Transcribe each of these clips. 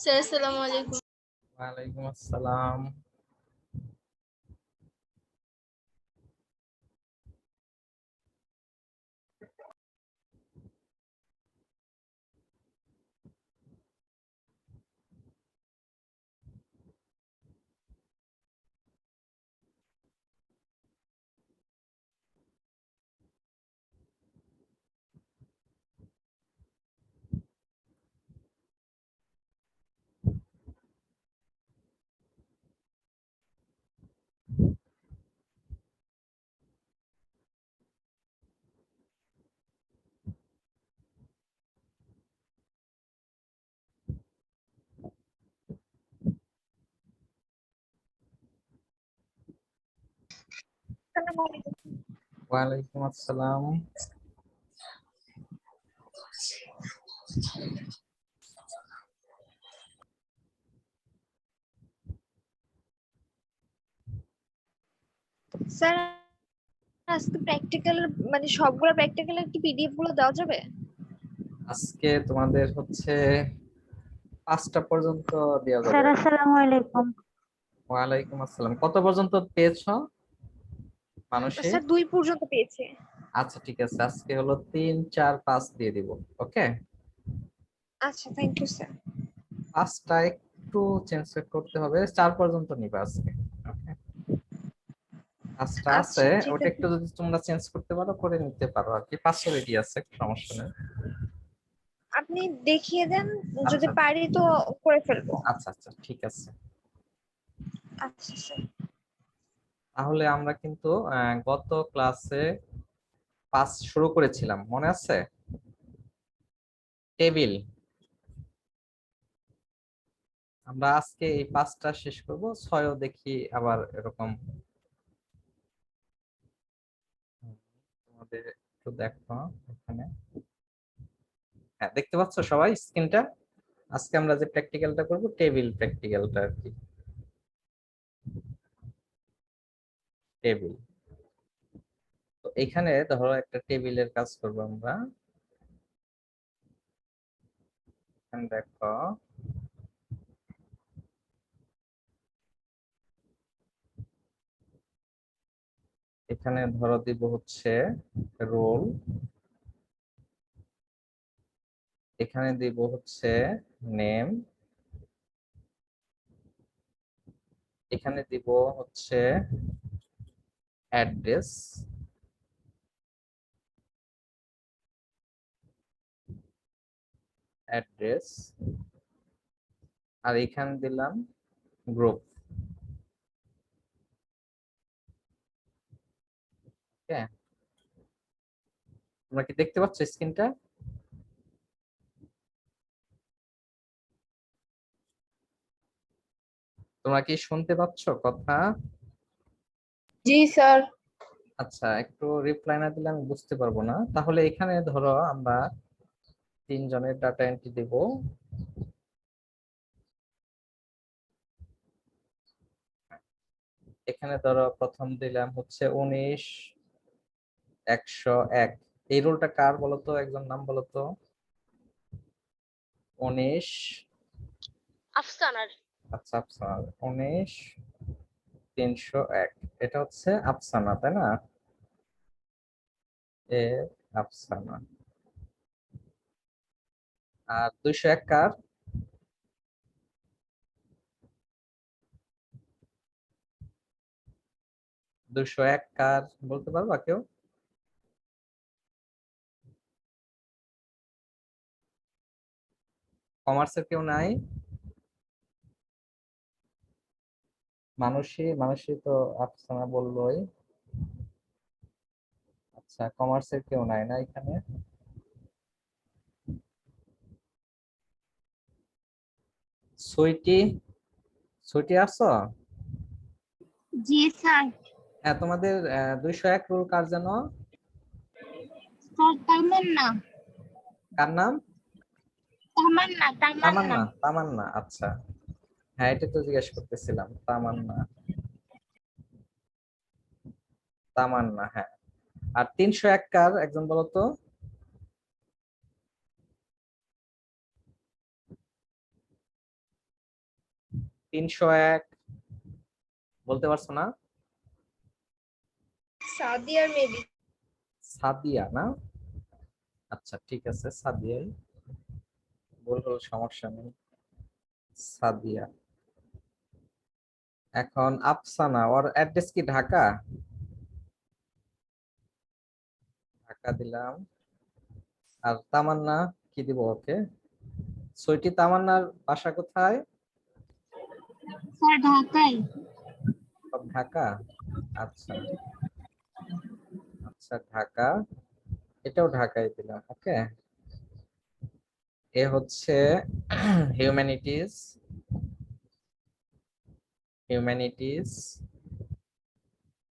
Sir আসসালামু আলাইকুম। ওয়ালাইকুম আসসালাম। ওয়ালাইকুম আসসালাম। স্যার আজকে প্র্যাকটিক্যাল মানে সবগুলো প্র্যাকটিক্যালের কি পিডিএফ গুলো দেওয়া যাবে? আজকে তোমাদের হচ্ছে 5টা পর্যন্ত দেওয়া স্যার যাবে। আসসালামু আলাইকুম। ওয়ালাইকুম আসসালাম। কত পর্যন্ত পেয়েছো মানুষে? স্যার 2 পর্যন্ত পেয়েছে। আচ্ছা ঠিক আছে, আজকে হলো 3, 4, 5 দিয়ে দিব। ওকে, আচ্ছা, থ্যাংক ইউ স্যার। 5টা একটু চেঞ্জ করতে হবে, 4 পর্যন্ত নিবা আজকে। ওকে, 5টা আছে, আচ্ছা, ঠিক ওটা আছে। একটু যদি তোমরা চেঞ্জ করতে পারো করে নিতে পারো আর কি। 500 রেডি আছে, সমস্যা নেই। আপনি দেখিয়ে দেন, যদি আচ্ছা পারি তো করে ফেলবো। আচ্ছা আচ্ছা ঠিক আছে। আচ্ছা স্যার। তাহলে আমরা কিন্তু গত ক্লাসে 5 শুরু করেছিলাম, মনে আছে? টেবিল। আমরা আজকে এই 5টা শেষ করব, 6ও দেখি আবার এরকম। তোমাদের একটু দেখো এখানে, হ্যাঁ দেখতে পাচ্ছ সবাই স্ক্রিনটা? আজকে আমরা যে প্র্যাকটিক্যালটা করব টেবিল প্র্যাকটিক্যালটা আর কি। টেবিল, তো এখানে ধরো একটা টেবিলের কাজ করব আমরা। এখানে দেখো, এখানে ধরো দিব হচ্ছে রোল, এখানে দিব হচ্ছে নেম, এখানে দিব হচ্ছে অ্যাড্রেস, অ্যাড্রেস, আর এখানে দিলাম গ্রুপ। হ্যাঁ, তোমরা কি দেখতে পাচ্ছ স্ক্রিনটা? তোমরা কি শুনতে পাচ্ছ কথা? জি স্যার। আচ্ছা, একটু রিপ্লাই না দিলে আমি বুঝতে পারবো না। তাহলে এখানে ধরো আমরা 3 জনের ডাটা এন্ট্রি দেব। এখানে ধরো প্রথম দিলাম হচ্ছে 19, 101। এই রোলটা কার বলতো, একজন নাম বলতো? 19, আফসানার। আচ্ছা আফসানা। 19, 301, এটা হচ্ছে আফসানা, তাই না? এ আফসানা। আর 201 কার? দুশো এক কার বলতে পারবা কেউ? কমার্সের কেউ নাই? মানুষই তো আফসানা বললোই। আচ্ছা, কমার্সের কেউ নাই না এখানে? সুইটি, সুইটি আসছো? জি স্যার। হ্যাঁ, তোমাদের 201 রুল কার যেন? স্যার তামান্না। কার নাম? তামান্না তামান্না। তামান্না, তামান্না, আচ্ছা। হ্যাঁ, এটা তো জিজ্ঞেস করতেছিলাম, তামান্না, তামান্না, হ্যাঁ। আর 301 কার একজন বলো তো? তিনশো এক বলতে পারছো না? সাদিয়ার মেবি। সাদিয়া না? আচ্ছা, ঠিক আছে, সাদিয়াই বলবো, সমস্যা নেই। সাদিয়া। এখন আফসানা, ওর অ্যাড্রেস কি ঢাকা? ঢাকা দিলাম। আর তামান্না কি দিব ওকে? সুইটি, তামান্নার বাসা কোথায়? স্যার ঢাকায়। সব ঢাকা? আচ্ছা, আচ্ছা, ঢাকা, এটাও ঢাকায় দিলাম, ওকে। এ হচ্ছে হিউম্যানিটিজ, হিউম্যানিটিজ।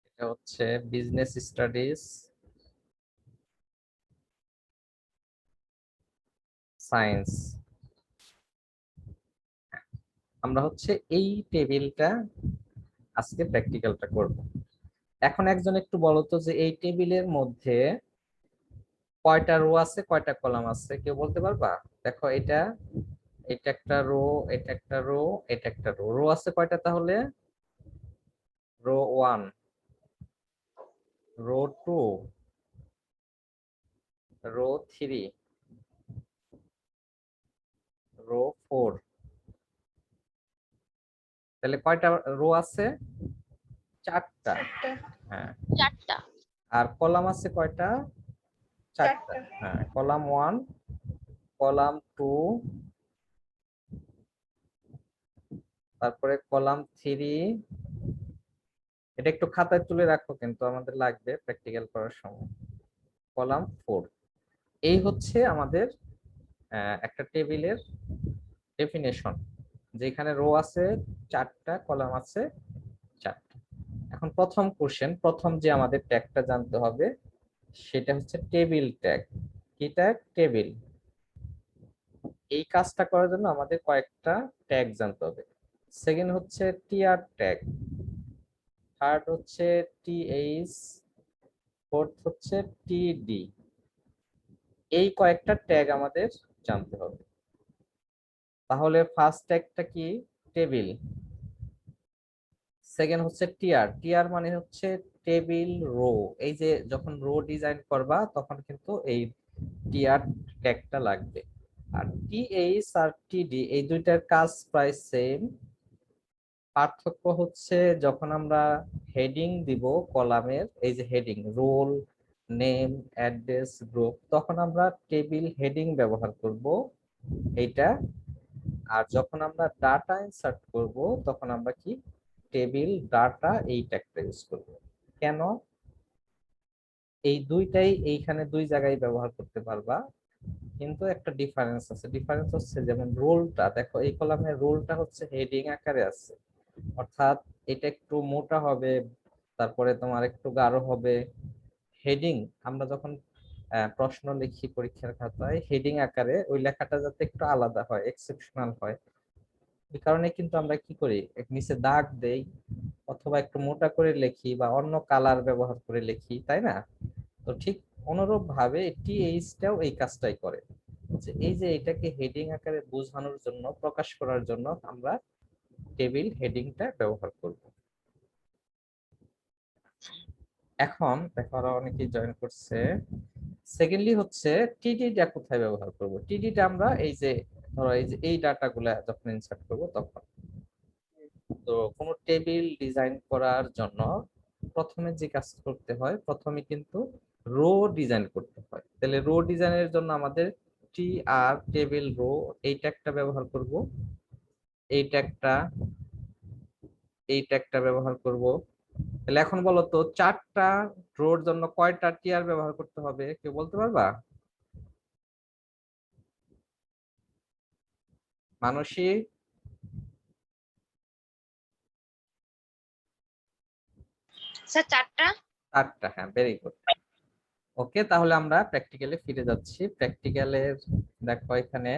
এটা হচ্ছে বিজনেস স্টাডিজ, সায়েন্স। আমরা হচ্ছে এই টেবিলটা আজকে প্র্যাকটিক্যালটা করব। এখন একজন একটু বলো তো যে এই টেবিলের মধ্যে কয়টা রো আছে, কয়টা কলাম আছে, কেউ বলতে পারবা? দেখো, এটা এটা একটা রো, এটা একটা রো, এটা একটা রো। রো আছে কয়টা তাহলে? Row 1, row 2, row 3, row 4। তাহলে কয়টা রো আছে? 4টা। হ্যাঁ। চারটা। আর কলাম আছে কয়টা? 4টা। হ্যাঁ, কলাম 1, কলাম 2, তারপরে কলাম 3। এটা একটু খাতায় তুলে রাখো, কিন্তু আমাদের লাগবে প্র্যাকটিক্যাল করার সময়। কলাম 4। এই হচ্ছে আমাদের একটা টেবিলের ডেফিনেশন, যেখানে রো আছে 4টা, কলাম আছে 4টা। এখন প্রথম কোশ্চেন, প্রথম যে আমাদের ট্যাগটা জানতে হবে সেটা হচ্ছে টেবিল ট্যাগ। কি ট্যাগ? টেবিল। এই কাজটা করার জন্য আমাদের কয়েকটা ট্যাগ জানতে হবে। সেকেন্ড হচ্ছে টিআর ট্যাগ, থার্ড হচ্ছে টিএইচ, ফোর্থ হচ্ছে টিডি। এই কয়েকটা ট্যাগ আমাদের জানতে হবে। তাহলে ফার্স্ট ট্যাগটা কি? টেবিল। সেকেন্ড হচ্ছে টিআর। টিআর মানে হচ্ছে টেবিল রো। এই যে যখন রো ডিজাইন করবা তখন কিন্তু এই টিআর ট্যাগটা লাগবে। আর টিএইচ আর টিডি এই দুইটার কাজ প্রায় সেম। পার্থক্য হচ্ছে যখন আমরা হেডিং দিব কলামের, এই যে heading, roll, name, address, group, তখন আমরা টেবিল হেডিং ব্যবহার করব এইটা। আর যখন আমরা ডাটা ইনসার্ট করব তখন আমরা কি? টেবিল ডাটা এই ট্যাগটা ইউজ করব। কেন? এই দুইটাই এইখানে দুই জায়গায় ব্যবহার করতে পারবা, কিন্তু একটা ডিফারেন্স আছে। ডিফারেন্স হচ্ছে যেমন রোলটা, দেখো এই কলামের রোলটা হচ্ছে হেডিং আকারে আছে, অর্থাৎ এটা একটু মোটা হবে, তারপরে তোমার একটু গাঢ় হবে। হেডিং আমরা যখন প্রশ্ন লিখি পরীক্ষার খাতায়, হেডিং আকারে ওই লেখাটা যাতে একটু আলাদা হয়, এক্সেপশনাল হয়, এই কারণে কিন্তু আমরা কি করি, নিচে দাগ দেই, অথবা একটু মোটা করে লিখি, বা অন্য কালার ব্যবহার করে লিখি, তাই না? তো ঠিক অনুরূপ ভাবে টিএইচটাও এই কাজটাই করে, যে এই যে এটাকে হেডিং আকারে বোঝানোর জন্য, প্রকাশ করার জন্য আমরা টেবিল হেডিংটা ব্যবহার করব। এখন দেখো আরো অনেকেই জয়েন করছে। সেকেন্ডলি হচ্ছে টিডিটা কোথায় ব্যবহার করব? টিডিটা আমরা এই যে ধরো এই যে এই ডাটাগুলা যখন ইনসার্ট করব তখন। তো কোনো টেবিল ডিজাইন করার জন্য প্রথমে যে কাজ করতে হয়, প্রথমে কিন্তু রো ডিজাইন করতে হয়। তাহলে রো ডিজাইনের জন্য আমাদের টি আর টেবিল রো এই ট্যাগটা ব্যবহার করব, এই ট্যাগটা, এই ট্যাগটা ব্যবহার করব। তাহলে এখন বলো তো 4টা রোর জন্য কয়টা টিআর ব্যবহার করতে হবে, কেউ বলতে পারবা? মানসী? স্যার 4টা। 4টা, হ্যাঁ, ভেরি গুড। ওকে, তাহলে আমরা প্র্যাকটিক্যালে ফিরে যাচ্ছি। প্র্যাকটিক্যালের দেখো এখানে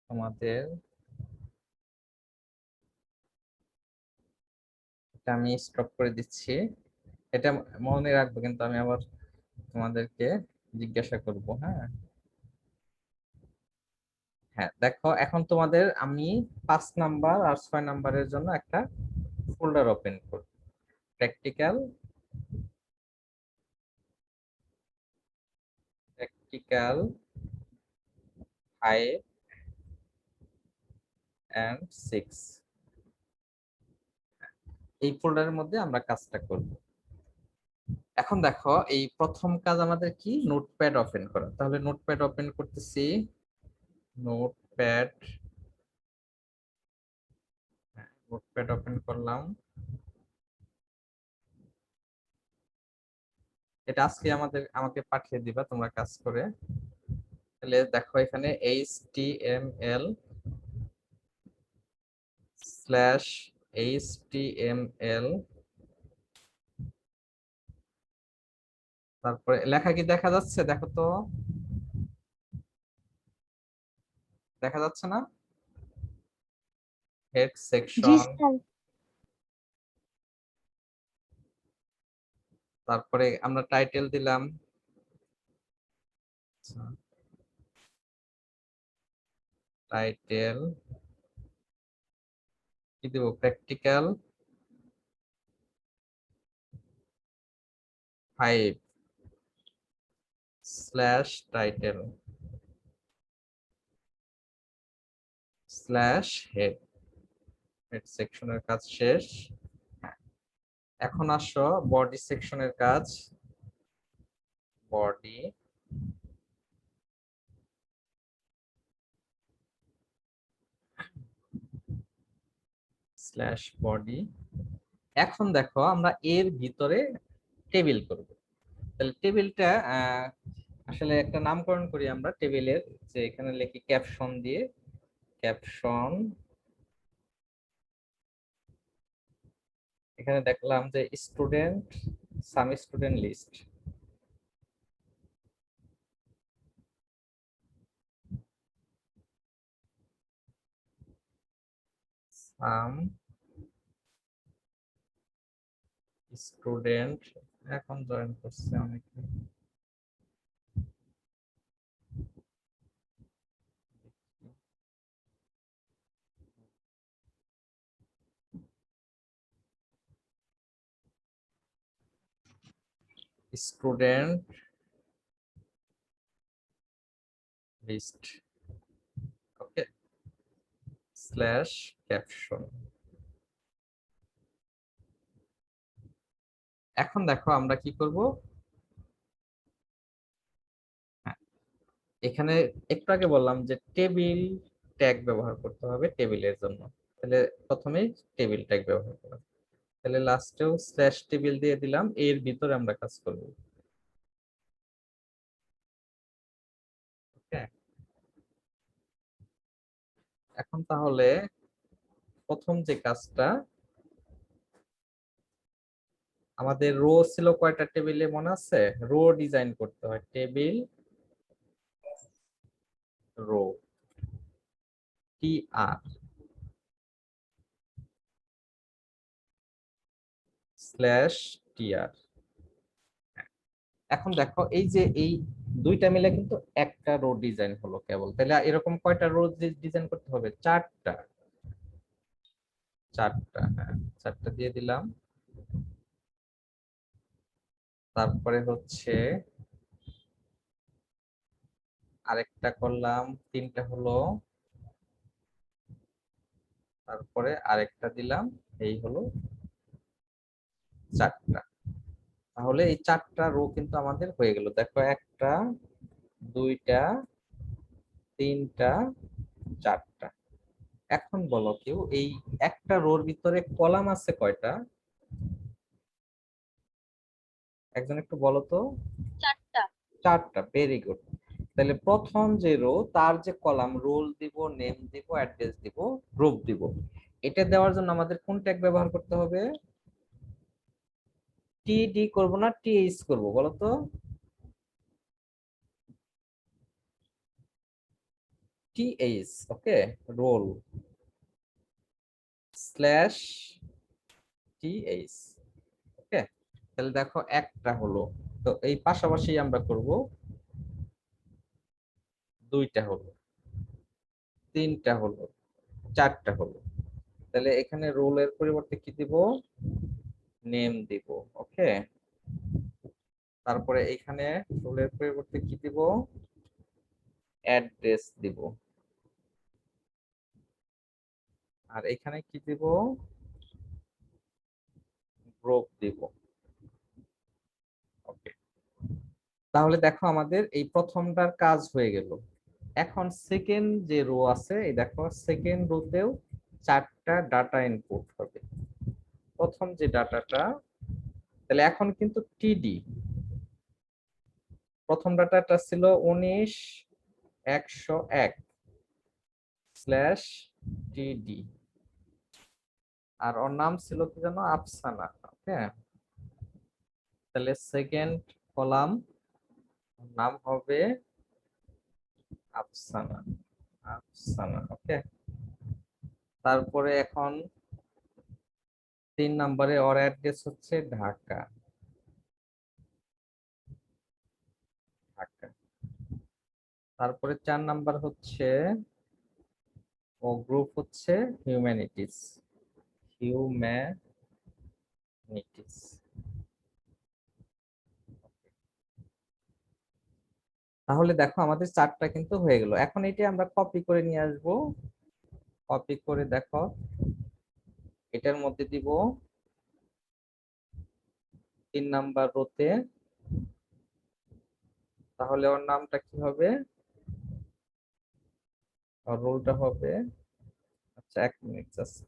তোমাদের এটা আমি স্টপ করে দিচ্ছি। এটা মনে রাখবো, কিন্তু আমি আবার তোমাদেরকে জিজ্ঞাসা করব। হ্যাঁ হ্যাঁ, দেখো এখন তোমাদের আমি 5 নাম্বার আর 6 নাম্বারের জন্য একটা ফোল্ডার ওপেন করব। প্র্যাকটিক্যাল, প্র্যাকটিক্যাল 5 and 6, এই ফোল্ডারের মধ্যে আমরা কাজটা করব। এখন দেখো এই প্রথম কাজ আমাদের কি, নোটপ্যাড ওপেন করা। তাহলে নোটপ্যাড ওপেন করতেছি, নোটপ্যাড, নোটপ্যাড ওপেন করলাম। এটা আজকে আমাকে পাঠিয়ে দিবা তোমরা কাজ করে। তাহলে দেখো এখানে HTML স্ল্যাশ HTML, তারপরে লেখা কি দেখা যাচ্ছে? দেখো তো, দেখা যাচ্ছে না? হেড জি সেকশন, স্যার। তারপরে আমরা টাইটেল দিলাম, টাইটেল কি দেব, practical 5 slash title slash head. Head সেকশনের কাজ শেষ। এখন আসো বডি সেকশনের কাজ, বডি স্ল্যাশ বডি। এখন দেখো আমরা এর ভিতরে টেবিল করব। তাহলে টেবিলটা আসলে একটা নামকরণ করি আমরা টেবিলের, যে এখানে লিখি ক্যাপশন দিয়ে, ক্যাপশন। এখানে দেখলাম যে student, some student list, some student, এখন জয়েন করছে অনেকে, student list, okay, slash caption. এখন দেখো আমরা কি করব, এখানে একটু আগে বললাম যে টেবিল ট্যাগ ব্যবহার করতে হবে টেবিলের জন্য। তাহলে প্রথমেই টেবিল ট্যাগ ব্যবহার করলাম, তাহলে লাস্টেও স্ল্যাশ টেবিল দিয়ে দিলাম, এর ভিতরে আমরা কাজ করব। ওকে, এখন তাহলে প্রথম যে কাজটা, আমাদের রো ছিল কয়টা টেবিলে মনে আছে? রো ডিজাইন করতে হয়, টেবিল রো, টি আর স্ল্যাশ টিআর। এখন দেখো এই যে এই দুইটা মিলে কিন্তু একটা রো ডিজাইন হলো কেবল। তাহলে এরকম কয়টা রো ডিজাইন করতে হবে? 4টা, 4টা, হ্যাঁ 4টা দিয়ে দিলাম। তারপরে হচ্ছে আরেকটা করলাম, 3টা হলো, তারপরে আরেকটা দিলাম, এই হলো 4টা। তাহলে এই 4টা রো কিন্তু আমাদের হয়ে গেল। দেখো 1টা 2টা 3টা 4টা। এখন বলো কেউ, এই একটা রোর ভিতরে কলাম আছে কয়টা? একজন একটু বলো তো। 4টা। 4টা, ভেরি গুড। তাহলে প্রথম যে রো, তার যে কলাম, রোল দিব, নেম দিব, অ্যাড্রেস দিব, গ্রুপ দিব, এটা দেওয়ার জন্য আমাদের কোন ট্যাগ ব্যবহার করতে হবে? টিডি করব না টিএইচ করব বলো তো? টিএইচ, ওকে। রোল স্ল্যাশ টিএইচ, ওকে। তাহলে দেখো একটা হলো, তো এই পাশাপাশি আমরা করব। 2টা হলো, 3টা হলো, 4টা হলো। তাহলে এখানে রোলের পরিবর্তে কি দিব? নেম দিব, ওকে। তারপরে এখানে রোলের পরিবর্তে কি দিব? অ্যাড্রেস দিব। আর এখানে কি দিব? গ্রুপ দিব, ওকে। তাহলে দেখো আমাদের এই প্রথমটার কাজ হয়ে গেল। এখন সেকেন্ড যে রো আছে, এই দেখো সেকেন্ড রোতেও 4টা ডাটা ইনপুট হবে। প্রথম যে ডাটাটা, তাহলে এখন কিন্তু টিডি, প্রথম ডাটাটা ছিল 19,101 স্ল্যাশ টিডি, আর ওর নাম ছিল কি জানো? আফসানা, ওকে। তাহলে সেকেন্ড কলাম নাম হবে আফসানা, আফসানা, ওকে। তারপরে এখন 3 নম্বরে ওর অ্যাড্রেস হচ্ছে ঢাকা, ঢাকা। তারপরে 4 নাম্বার হচ্ছে, ও গ্রুপ হচ্ছে হিউম্যানিটিস, হিউম্যানিটিস। তাহলে দেখো আমাদের 4টা কিন্তু হয়ে গেল। এখন এটা আমরা কপি করে নিয়ে আসব। কপি করে দেখো এটার মধ্যে দিব 3 নাম্বার রোতে। তাহলে ওর নামটা কি হবে? ওর রোলটা হবে, আচ্ছা 1 মিনিট জাস্ট।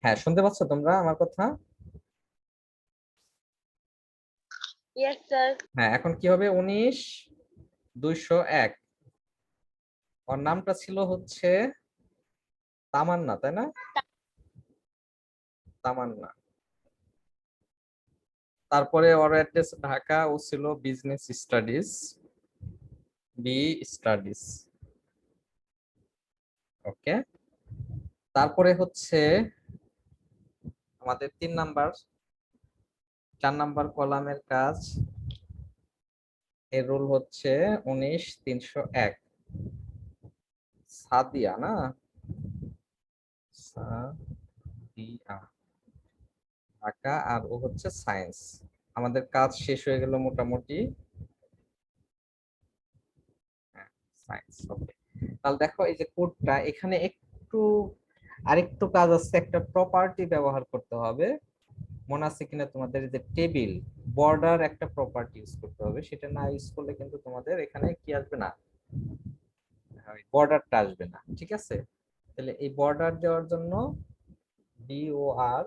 হ্যাঁ, শুনতে পাচ্ছ তোমরা আমার কথা? Yes sir. হ্যাঁ, এখন কি হবে? 19,201। ওর নামটা ছিল হচ্ছে তামান্না, তাই না? তামান্না। তারপরে ওর অ্যাড্রেস ঢাকা, ও ছিল বিজনেস স্টাডিজ, বি স্টাডিজ। ওকে, তারপরে হচ্ছে আমাদের 4 নাম্বার কলামের কাজ, এর রুল হচ্ছে 19-301। সাদিয়া না, সাদিয়া ঢাকা, আর ও হচ্ছে সায়েন্স। আমাদের কাজ শেষ হয়ে গেল মোটামুটি। সায়েন্স, ওকে। তাহলে দেখো এই যে কোডটা এখানে একটু আরেকটু কাজ আছে, একটা প্রপার্টি ব্যবহার করতে হবে। মনে আছে কিনা তোমাদের, যে টেবিল বর্ডার একটা প্রপার্টি ইউজ করতে হবে, সেটা না ইউজ করলে কিন্তু তোমাদের এখানে কি আসবে না, বর্ডারটা আসবে না। ঠিক আছে, তাহলে এই বর্ডার দেওয়ার জন্য BORDER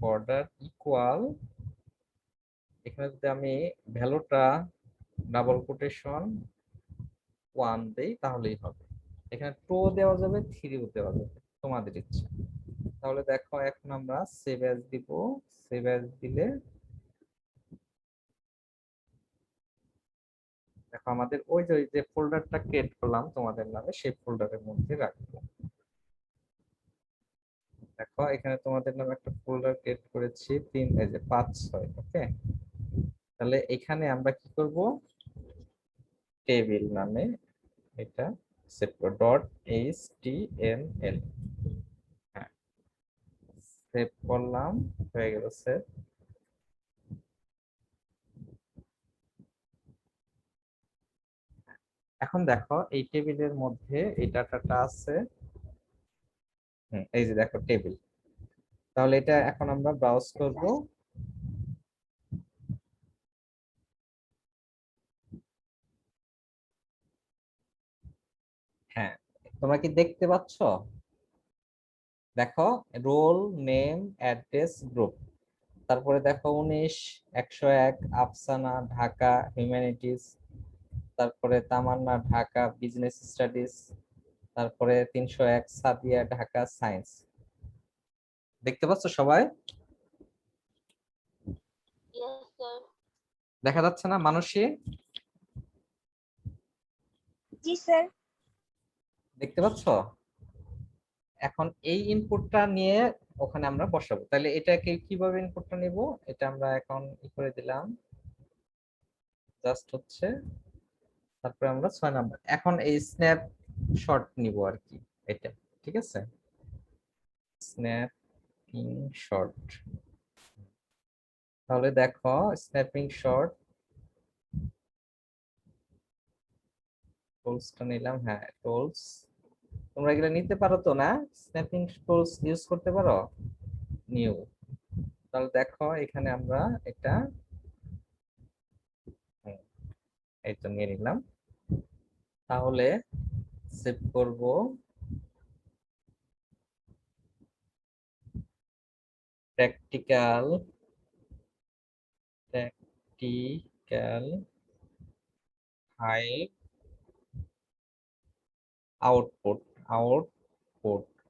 বর্ডার ইকুয়াল, এখানে যদি আমি ভ্যালুটা ডাবল কোটেশন 1 দেই তাহলেই হবে। এখানে 2 দেওয়া যাবে, 3ও দেওয়া যাবে, তোমাদের ইচ্ছা। তাহলে দেখো এখন আমরা সেভ অ্যাজ দিব। সেভ অ্যাজ দিলে দেখো আমাদের ওই যে ফোল্ডারটা ক্রিয়েট করলাম তোমাদের নামে, সেই ফোল্ডারের মধ্যে রাখবো। দেখো এখানে তোমাদের নামে একটা ফোল্ডার ক্রিয়েট করেছি, 5-6। ওকে, তাহলে এখানে আমরা কি করব, টেবিল নামে এটা সেভ করব, .html। হ্যাঁ, সেভ করলাম, হয়ে গেল সেভ। এখন দেখো এই টেবিলের মধ্যে এই ডাটাটা আছে। এই যে দেখো টেবিল। তাহলে এটা এখন আমরা ব্রাউজ করব। হ্যাঁ, তোমরা কি দেখতে পাচ্ছ? দেখো রোল নেম অ্যাড্রেস গ্রুপ, তারপরে দেখো 19-101 আফসানা ঢাকা হিউম্যানিটিজ, তারপরে তামান্না ঢাকা বিজনেস স্টাডিজ, তারপরে 301 সাদিয়া ঢাকা সায়েন্স। দেখতে পাচ্ছ সবাই? দেখা যাচ্ছে না মানুষই? জি স্যার। দেখতে পাচ্ছ? এখন এই ইনপুটটা নিয়ে ওখানে আমরা বসাবো। তাহলে এটাকে কিভাবে ইনপুটটা নিব, এটা আমরা এখন করে দিলাম, জাস্ট হচ্ছে। তারপরে আমরা 6 নাম্বার এখন এই স্ন্যাপ শট নিব আর কি, এটা ঠিক আছে, স্ন্যাপিং শট। তাহলে দেখো স্ন্যাপিং শট টুলসটা নিলাম। হ্যাঁ, টুলস তোমরা এগুলো নিতে পারো তো না, স্ন্যাপিং টুলস ইউজ করতে পারো, নিউ। তাহলে দেখো এখানে আমরা এটা এই তো নিয়ে নিলাম। তাহলে সেভ করব। Practical file output.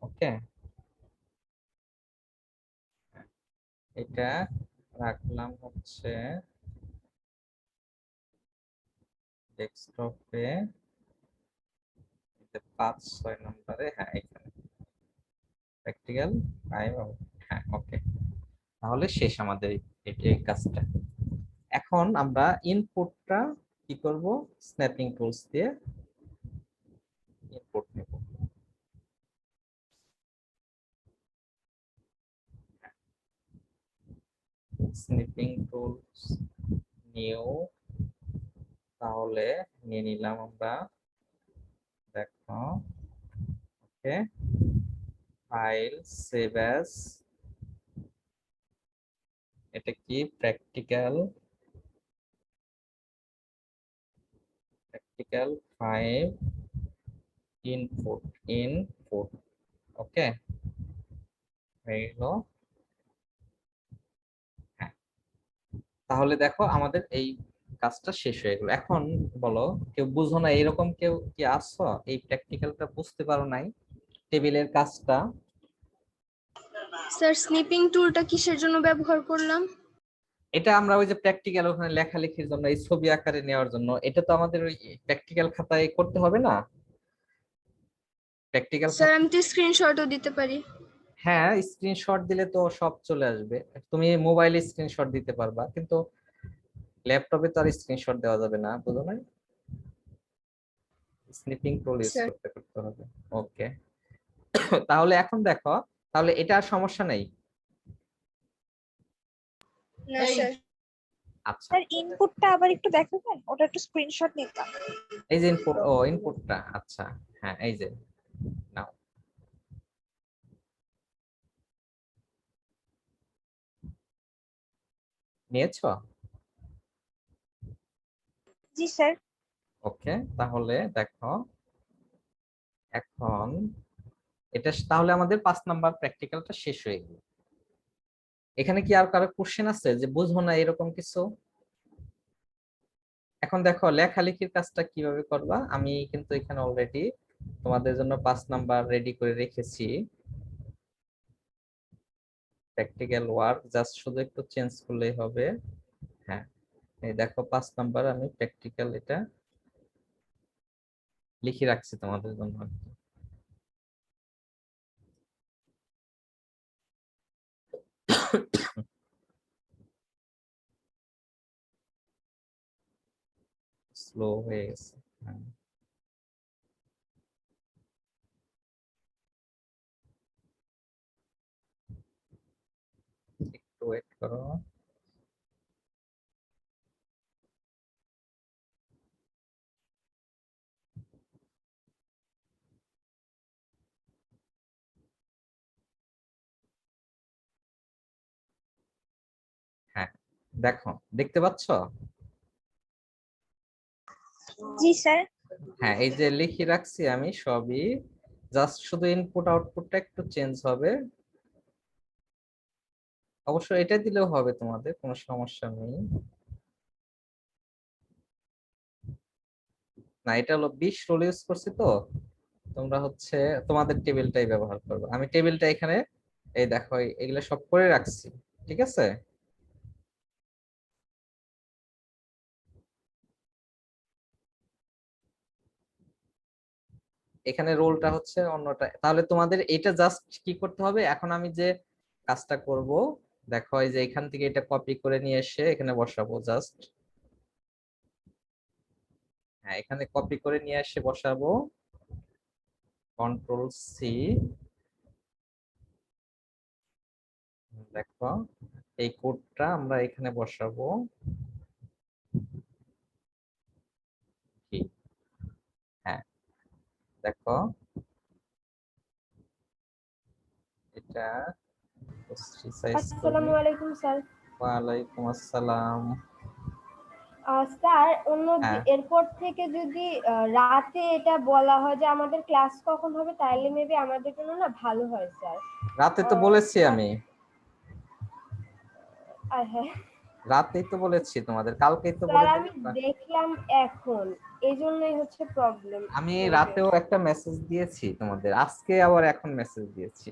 ওকে, এটা রাখলাম হচ্ছে ডেস্কটপে 5-6 নম্বরে। হ্যাঁ, এখানে প্র্যাকটিক্যাল ফাইল। হ্যাঁ, ওকে, তাহলে শেষ আমাদের এই কাজটা। এখন আমরা ইনপুটটা কি করব, স্ন্যাপিং টুলস দিয়ে ইনপুট নেব। স্ন্যাপিং টুলস নিউ, তাহলে নিয়ে নিলাম আমরা। দেখো ওকে, ফাইল সেভ অ্যাজ, এটা কি প্র্যাকটিক্যাল 5 ইনপুট। ওকে, হয়ে গেল। হ্যাঁ, তাহলে দেখো আমাদের এই কাজটা শেষ হয়ে গেল। এখন বলো, কেউ বুঝো না এরকম কেউ কি আসছো, এই প্র্যাকটিক্যালটা বুঝতে পারো নাই, টেবিলের কাজটা? স্যার স্নিপিং টুলটা কিসের জন্য ব্যবহার করলাম? এটা আমরা ওই যে প্র্যাকটিক্যাল ওখানে লেখালেখির জন্য, এই ছবি আকারে নেওয়ার জন্য, এটা তো আমাদের ওই প্র্যাকটিক্যাল খাতায় করতে হবে না? প্র্যাকটিক্যাল স্যার আমি তো স্ক্রিনশটও দিতে পারি। হ্যাঁ, স্ক্রিনশট দিলে তো সব চলে আসবে। তুমি মোবাইলে স্ক্রিনশট দিতে পারবা, কিন্তু ল্যাপটপে তো আর স্ক্রিনশট দেওয়া যাবে না, বুঝো না? স্নিপিং টুল ইউজ স্যার করতে করতে হবে। ওকে, তাহলে এখন দেখো, তাহলে এটা আর সমস্যা নেই। না স্যার। আচ্ছা, স্যার ইনপুটটা আবার একটু দেখাবেন, ওটা একটু স্ক্রিনশট নিতাম। এই যে ইনপুট, ও ইনপুটটা, আচ্ছা হ্যাঁ, এই যে নাও, নিয়েছো? জি স্যার। ওকে, তাহলে দেখো এখন এটা তাহলে আমাদের 5 নাম্বার প্র্যাকটিক্যালটা শেষ হয়ে গেল। এখানে কি আর কারো কোশ্চেন আছে যে বুঝবো না এরকম কিছু? এখন দেখো লেখালেখির কাজটা কিভাবে করবা, আমি কিন্তু এখানে অলরেডি তোমাদের জন্য 5 নাম্বার রেডি করে রেখেছি। প্র্যাকটিক্যাল ওয়ার্ক জাস্ট শুধু একটু চেঞ্জ করলেই হবে। হ্যাঁ, এই দেখো 5 নাম্বার আমি প্র্যাকটিক্যাল এটা লিখে রাখছি তোমাদের জন্য। স্লো হয়ে গেছে। হ্যাঁ, একটু ওয়েট করো। হ্যাঁ, দেখো, দেখতে পাচ্ছ? জি স্যার। হ্যাঁ, এই যে লিখে রাখছি আমি সবই, জাস্ট শুধু ইনপুট আউটপুটটা একটু চেঞ্জ হবে। অবশ্য এটা দিলেও হবে, তোমাদের কোনো সমস্যা নেই। না, এটা হলো 20 রোল ইউজ করছি তো, তোমরা হচ্ছে তোমাদের টেবিলটাই ব্যবহার করবে। আমি টেবিলটা এখানে এই দেখো এগুলো সব করে রাখছি, ঠিক আছে? এখানে রোলটা হচ্ছে অন্যটা, তাহলে তোমাদের এটা জাস্ট কি করতে হবে এখন, আমি যে কাজটা করব, দেখো এই যে এখান থেকে এটা কপি করে নিয়ে এসে এখানে বসাবো জাস্ট। হ্যাঁ, এখানে কপি করে নিয়ে এসে বসাবো, কন্ট্রোল সি। দেখো এই কোডটা আমরা এখানে বসাবো। কি, হ্যাঁ দেখো এটা সাইজ করি। আসসালামু আলাইকুম স্যার। ওয়ালাইকুম আসসালাম। স্যার হ্যাঁ, এরপর থেকে যদি রাতে এটা বলা হয় যে আমাদের ক্লাস কখন হবে, তাহলে মেবি আমাদের জন্য না ভালো হয় স্যার। রাতে তো বলেছি আমি, আর হ্যাঁ রাতেই তো বলেছি তোমাদের, কালকেই তো স্যার, বলে আমি দিলাম না। দেখলাম এখন, এই জন্যই হচ্ছে প্রবলেম আমি মেবি। রাতেও একটা মেসেজ দিয়েছি তোমাদের, আজকে আবার এখন মেসেজ দিয়েছি।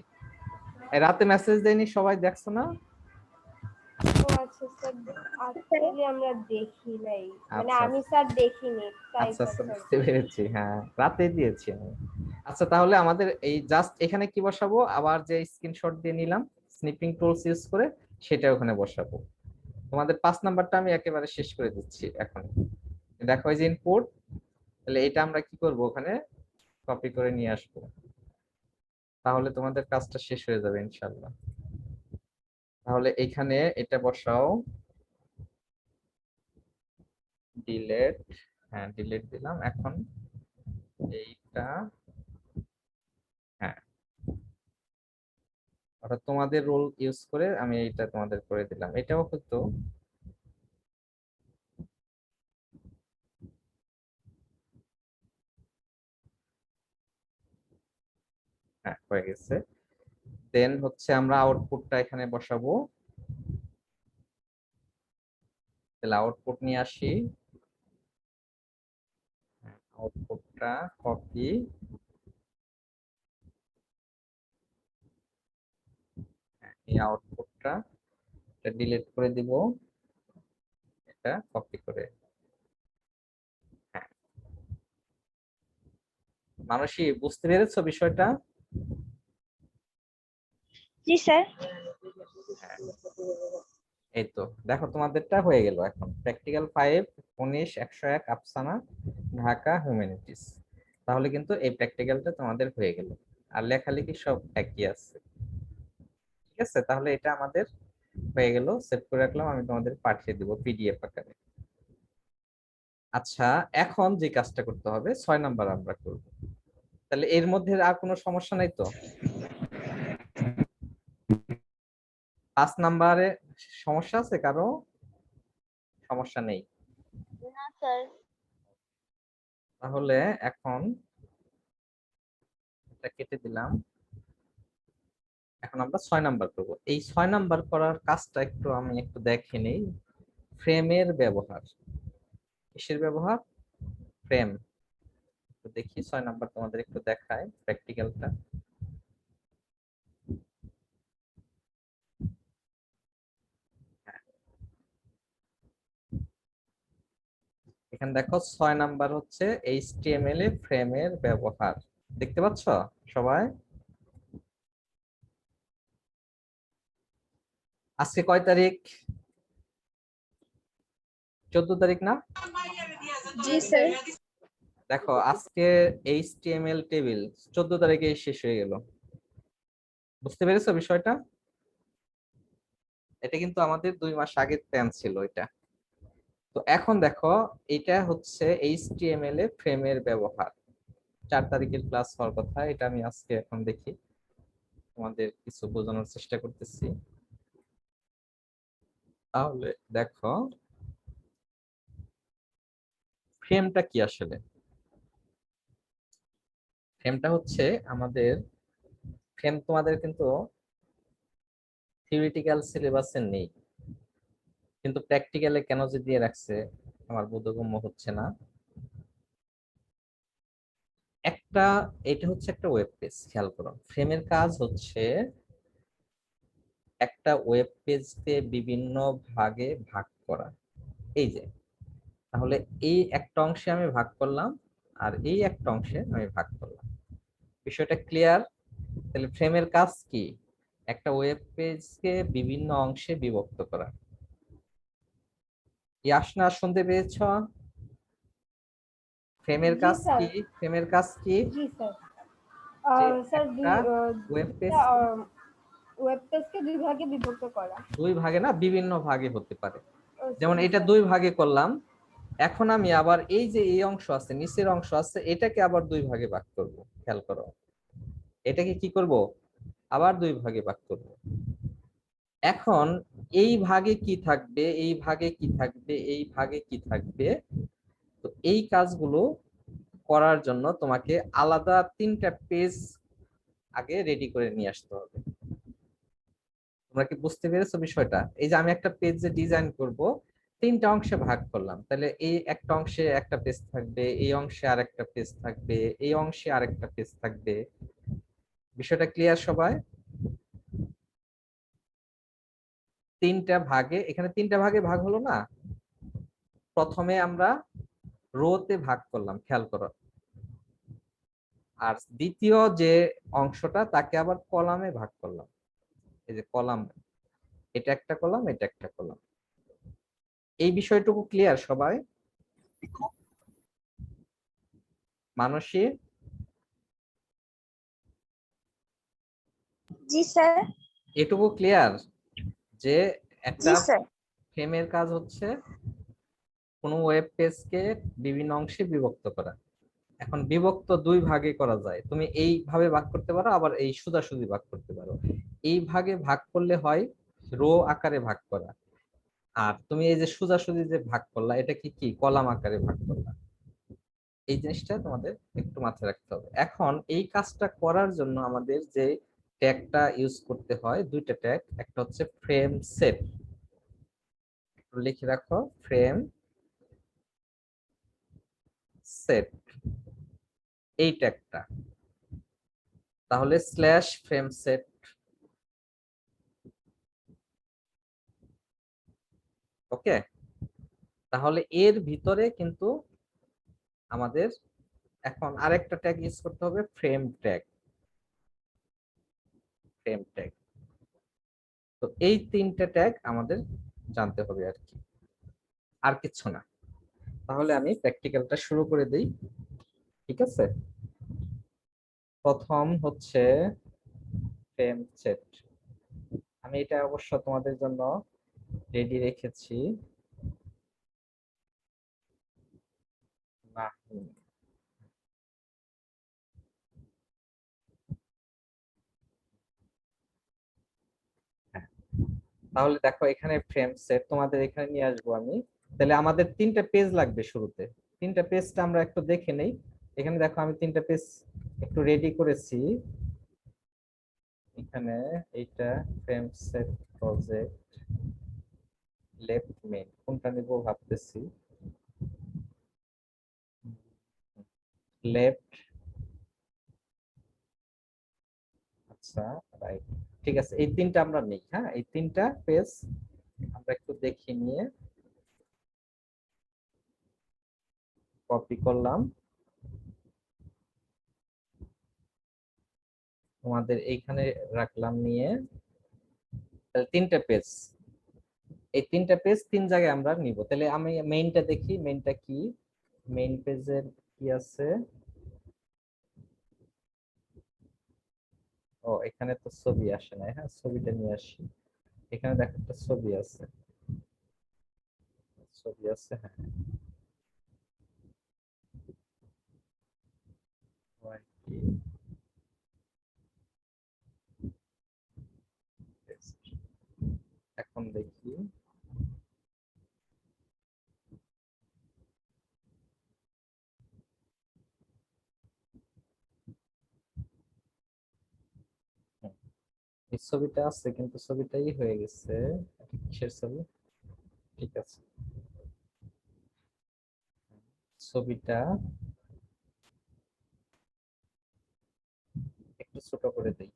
এই রাতে মেসেজ দেয়নি, সবাই দেখছো না? ও আচ্ছা স্যার, অ্যাকচুয়ালি আমরা দেখি নাই, মানে আচ্ছা আমি স্যার দেখিনি, তাই আচ্ছা স্যার আচ্ছা, সরি। বুঝতে পেরেছি, হ্যাঁ রাতে দিয়েছি আমি। আচ্ছা, তাহলে আমাদের এই জাস্ট এখানে কি বসাবো, আবার যে স্ক্রিনশট দিয়ে নিলাম স্নিপিং টুলস ইউজ করে, সেটা ওখানে বসাবো। তোমাদের 5 নাম্বারটা আমি একেবারে শেষ করে দিচ্ছি এখন। দেখো এই যে ইনপুট, তাহলে এটা আমরা কি করব, ওখানে কপি করে নিয়ে আসবো, তাহলে তোমাদের কাজটা শেষ হয়ে যাবে ইনশাল্লাহ। তাহলে এখানে এটা বসাও, ডিলেট। হ্যাঁ, ডিলেট দিলাম। এখন এইটা, হ্যাঁ অর্থাৎ তোমাদের রোল ইউজ করে আমি এইটা তোমাদের করে দিলাম, এটাও হতো। হ্যাঁ, হয়ে গেছে। দেন হচ্ছে আমরা আউটপুটটা এখানে বসাবো, তাহলে আউটপুট নিয়ে আসি। আউটপুটটা কপি, এই আউটপুটটা ডিলিট করে দিব। এটা কপি করে। হ্যাঁ, মানসী বুঝতে পেরেছো বিষয়টা? জি স্যার। হ্যাঁ, এই তো দেখো তোমাদেরটা হয়ে গেল। এখন প্র্যাকটিক্যাল 5 19 101 আফসানা ঢাকা হিউম্যানিটিস। তাহলে কিন্তু এই প্র্যাকটিক্যালটা তোমাদের হয়ে গেল, আর লেখালেখি সব একই আছে। ঠিক আছে, তাহলে এটা আমাদের হয়ে গেল, সেভ করে রাখলাম, আমি তোমাদের পাঠিয়ে দিব পিডিএফ আকারে। আচ্ছা, এখন যে কাজটা করতে হবে 6 নাম্বার আমরা করব। তাহলে এর মধ্যে আর কোনো সমস্যা নাই তো? 5 নাম্বারে সমস্যা আছে কারো? সমস্যা নেই? না স্যার। তাহলে এখন এটা কেটে দিলাম। এখন আমরা 6 নাম্বার করব। এই 6 নাম্বার করার কাজটা আমি একটু দেখে নেই। ফ্রেমের ব্যবহার। কিসের ব্যবহার? ফ্রেম। তো দেখি 6 নাম্বার তোমাদের একটু দেখায় প্র্যাকটিক্যালটা। এখানে দেখো 6 নাম্বার হচ্ছে HTML এ ফ্রেমের ব্যবহার। দেখতে পাচ্ছ সবাই? আজকে কয় তারিখ? 14 তারিখ না? জি স্যার। দেখো আজকে HTML টেবিল 14 তারিখে শেষ হয়ে গেল। বুঝতে পেরেছো বিষয়টা? এটা কিন্তু আমাদের 2 মাস আগের প্ল্যান ছিল এটা। তো এখন দেখো এটা হচ্ছে HTML এ ফ্রেমের ব্যবহার। 4 তারিখের ক্লাস হওয়ার কথা, এটা আমি আজকে এখন দেখি তোমাদের কিছু বোঝানোর চেষ্টা করতেছি। তাহলে দেখো ফ্রেমটা কি আসলে? ফ্রেমটা হচ্ছে আমাদের ফ্রেম তোমাদের কিন্তু থিওরিটিক্যাল সিলেবাসে নেই, কিন্তু প্র্যাকটিক্যালে কেন যে দিয়ে রাখছে আমার বোধগম্য হচ্ছে না। এটা হচ্ছে একটা ওয়েব পেজ, খেয়াল করো। ফ্রেমের কাজ হচ্ছে একটা ওয়েব পেজকে বিভিন্ন ভাগে ভাগ করা। এই যে, তাহলে এই একটা অংশে আমি ভাগ করলাম আর এই একটা অংশে আমি ভাগ করলাম। বিষয়টা ক্লিয়ার? তাহলে ফ্রেমের কাজ কি? একটা ওয়েব পেজকে বিভিন্ন অংশে বিভক্ত করা। ইয়াসনা শুনতে পেয়েছ? ফ্রেমের জি কাজ স্যার। কি? ফ্রেমের কাজ কি? জি স্যার। যে স্যার একটা ওয়েব পেজ ওয়েব পেজকে দুই ভাগে বিভক্ত করা। 2 ভাগে না, বিভিন্ন ভাগে হতে পারে। যেমন জি এটা স্যার। 2 ভাগে করলাম, এখন আমি আবার এই যে এই অংশ আছে, নিচের অংশ আছে, এটাকে আবার 2 ভাগে ভাগ করব। খেয়াল করো, এটাকে কি করব? আবার 2 ভাগে ভাগ করব। এখন এই ভাগে কি থাকবে, এই ভাগে কি থাকবে, এই ভাগে কি থাকবে, তো এই কাজগুলো করার জন্য তোমাকে আলাদা 3টা পেজ আগে রেডি করে নিয়ে আসতে হবে। তোমরা কি বুঝতে পেরেছো বিষয়টা? এই যে আমি একটা পেজ যে ডিজাইন করব, 3টা অংশে ভাগ করলাম, তাহলে এই একটা অংশে একটা পেজ থাকবে, এই অংশে আরেকটা পেজ থাকবে, এই অংশে আরেকটা পেজ থাকবে। বিষয়টা ক্লিয়ার সবাই? 3টা ভাগে, এখানে 3টা ভাগে ভাগ হলো না? প্রথমে আমরা রোতে ভাগ করলাম, খেয়াল করো। আর দ্বিতীয় যে অংশটা তাকে আবার কলামে ভাগ করলাম। এই যে কলাম, এটা একটা কলাম, এটা একটা কলাম। এই বিষয়টুকু ক্লিয়ার সবাই? মানসী, জি স্যার। এটুকু ক্লিয়ার যে জি একটা স্যার। ফ্রেমের কাজ হচ্ছে কোনো ওয়েব পেজকে বিভিন্ন অংশে বিভক্ত করা। এখন বিভক্ত 2 ভাগে করা যায়, তুমি এইভাবে ভাগ করতে পারো, আবার এই সোজাসুজি ভাগ করতে পারো। এই ভাগে ভাগ করলে হয় রো আকারে ভাগ করা, আর তুমি এই যে সোজাসুজি যে ভাগ করলা, এটা কি কলাম আকারে ভাগ করলা। এই জিনিসটা তোমাদের একটু মাথায় রাখতে হবে। এখন এই কাজটা করার জন্য আমাদের যে ট্যাগটা ইউজ করতে হয়, 2টা ট্যাগ। একটা হচ্ছে ফ্রেম সেট, লিখে রাখো, ফ্রেম সেট, এই ট্যাগটা। তাহলে স্ল্যাশ ফ্রেম সেট, ওকে। তাহলে এর ভিতরে কিন্তু আমাদের এখন আরেকটা ট্যাগ ইউজ করতে হবে, ফ্রেম ট্যাগ। ফ্রেম ট্যাগ, তো এই তিনটা ট্যাগ আমাদের জানতে হবে আর কি, আর কিছু না। তাহলে আমি প্র্যাকটিক্যালটা শুরু করে দিই, ঠিক আছে? প্রথম হচ্ছে ফ্রেম সেট। আমি এটা অবশ্য তোমাদের জন্য রেডি রেখেছি। না, হ্যাঁ। তাহলে দেখো এখানে ফ্রেম সেট তোমাদের এখানে নিয়ে আসবো আমি। তাহলে আমাদের তিনটা পেজ লাগবে শুরুতে। তিনটা পেজটা আমরা একটু দেখে নেই। এখানে দেখো আমি তিনটা পেজ একটু রেডি করেছি। এখানে এইটা frame set project, left main, কোনটা নিব ভাবতেছি। লেফট, আচ্ছা, রাইট। ঠিক আছে, এই তিনটা আমরা নেই। হ্যাঁ, এই তিনটা পেজ আমরা একটু দেখে নিয়ে কপি করলাম, তোমাদের এইখানে রাখলাম নিয়ে। তাহলে তিনটা পেজ, এই তিনটা পেজ তিন জায়গায় আমরা নিব। তাহলে আমি মেইনটা দেখি, মেইনটা কি, মেইন পেজের কি আছে। ও, এখানে তো ছবি আসে না। হ্যাঁ, ছবিটা নিয়ে আসি। এখানে দেখো একটা ছবি আছে, ছবি আছে, হ্যাঁ। এখন দেখি, হুম, এই ছবিটা আছে কিন্তু ছবিটাই হয়ে গেছে। এটা কিসের ছবি? ঠিক আছে, ছবিটা একটু ছোট করে দেই।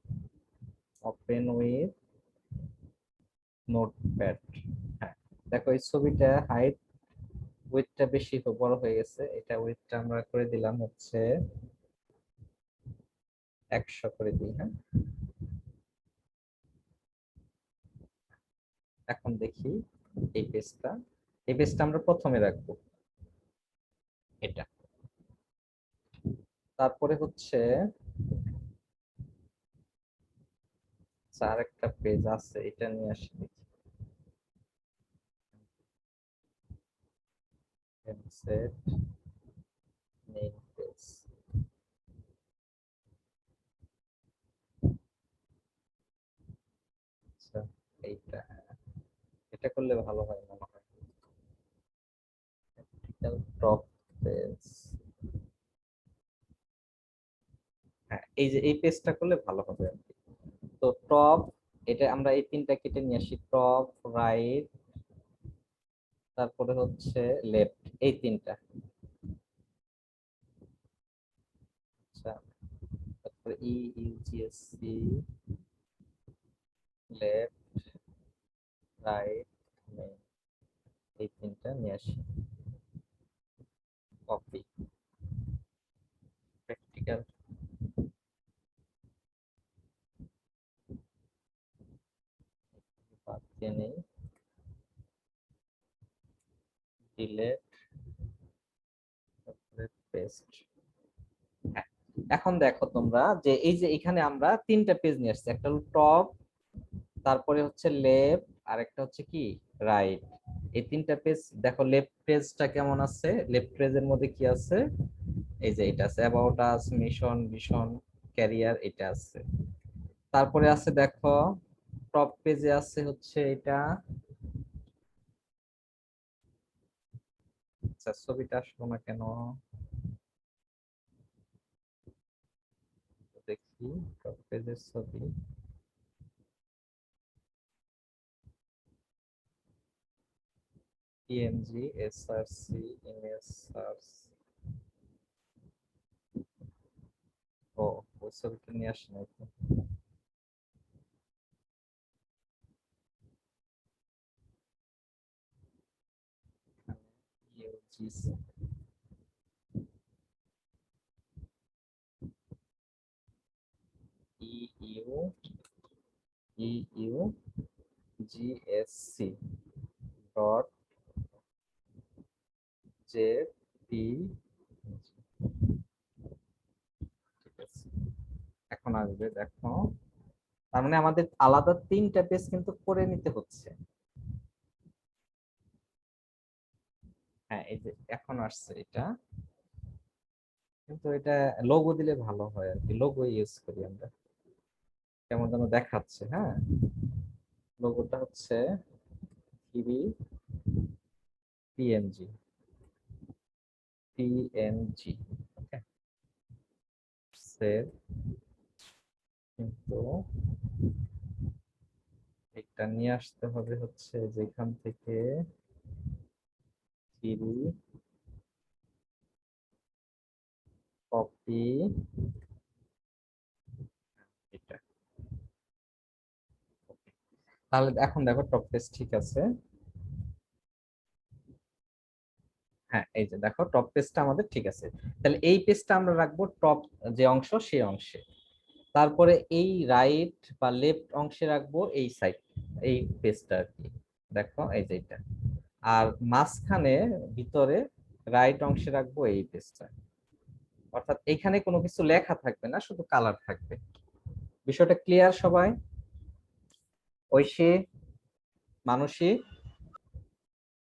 Open with notepad. হ্যাঁ, দেখো এই ছবিটা হাইট, উইথটা বেশি বড় হয়ে গেছে। এটা উইথটা আমরা করে দিলাম হচ্ছে 100 করে দিই। হ্যাঁ, এখন দেখি এই পেজটা, এই পেজটা আমরা প্রথমে রাখবো এটা। তারপরে হচ্ছে আর একটা পেজ আছে, এটা নিয়ে আসি দেখি। সেট মেইন পেজ, আচ্ছা, এইটা, এটা করলে ভালো হয় মনে হয়। টপ পেজ, হ্যাঁ, এই যে এই পেজটা করলে ভালো হবে আর কি। তো টপ, এটা আমরা এই তিনটা কেটে নিয়ে আসি, টপ, রাইট, তারপরে হচ্ছে লেফট, এই তিনটা। আচ্ছা, তারপরে ই, ইউজিএসসি, লেফট, রাইট, মেইন, এই তিনটা নিয়ে আসি। কপি, প্র্যাকটিক্যাল, বাদ দিয়ে নেই, ডিলেট, তারপরে পেস্ট। হ্যাঁ, এখন দেখো তোমরা যে এই যে এখানে আমরা তিনটা পেজ নিয়ে আসছি, একটা হলো টপ, তারপরে হচ্ছে লেফট, আর একটা হচ্ছে কি রাইট। এই তিনটা পেজ দেখো, লেফট পেজটা কেমন আছে, লেফট পেজের মধ্যে কি আছে, এই যে এটা আছে about us, mission, vision, career, এটা আছে। তারপরে আছে দেখো টপ পেজে আছে হচ্ছে এটা। আচ্ছা, ছবিটা আসলো না কেন, দেখি টপ পেজের ছবি। PNG, SRC, image search. ও, ওই ছবিটা নিয়ে আসে নাই তো। GC U GSC dot JP. ঠিক আছে, এখন আসবে দেখো, তার মানে আমাদের আলাদা 3টা পেজ কিন্তু করে নিতে হচ্ছে। হ্যাঁ, এই যে এখন আসছে এটা, কিন্তু এটা লোগো দিলে ভালো হয় আর কি, লোগো ইউজ করি আমরা, কেমন যেন দেখাচ্ছে। হ্যাঁ, লোগোটা হচ্ছে পিএনজি ওকে, সেভ। কিন্তু এটা নিয়ে আসতে হবে হচ্ছে যেখান থেকে কপি, এটা। তাহলে এখন দেখো টপ পেজ ঠিক আছে। হ্যাঁ, এই যে দেখো টপ পেজটা আমাদের ঠিক আছে। তাহলে এই পেজটা আমরা রাখবো টপ যে অংশ সেই অংশে, তারপরে এই রাইট বা লেফট অংশে রাখবো এই সাইড, এই পেজটা আর কি। দেখো এই যে এটা, আর মাঝখানে ভিতরে রাইট অংশে রাখবো এই পেজটা। অর্থাৎ এখানে কোনো কিছু লেখা থাকবে না, শুধু কালার থাকবে। বিষয়টা ক্লিয়ার সবাই? ঐশী, মানসী,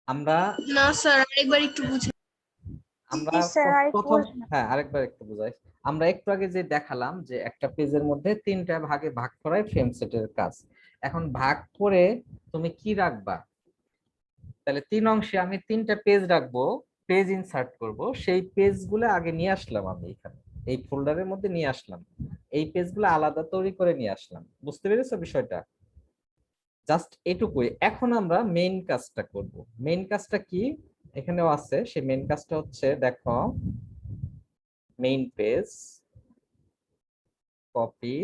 আমরা না স্যার, আরেকবার একটু বুঝে। আমরা জি স্যার, আরেকটু প্রথম, বলবেন? হ্যাঁ আরেকবার একটু বুঝাই। আমরা একটু আগে যে দেখালাম যে একটা পেজের মধ্যে 3টা ভাগে ভাগ করাই ফ্রেম সেটের কাজ। এখন ভাগ করে তুমি কি রাখবা? তাহলে 3 অংশে আমি 3টা পেজ রাখবো, পেজ ইনসার্ট করব, সেই পেজগুলো আগে নিয়ে আসলাম আমি এখানে, এই ফোল্ডারের মধ্যে নিয়ে আসলাম, এই পেজগুলো আলাদা তৈরি করে নিয়ে আসলাম। বুঝতে পেরেছো বিষয়টা? জাস্ট এটুকুই। এখন আমরা মেইন কাজটা করব। মেইন কাজটা কি এখানেও আছে, সেই মেইন কাজটা হচ্ছে দেখো, মেইন পেজ, কপি,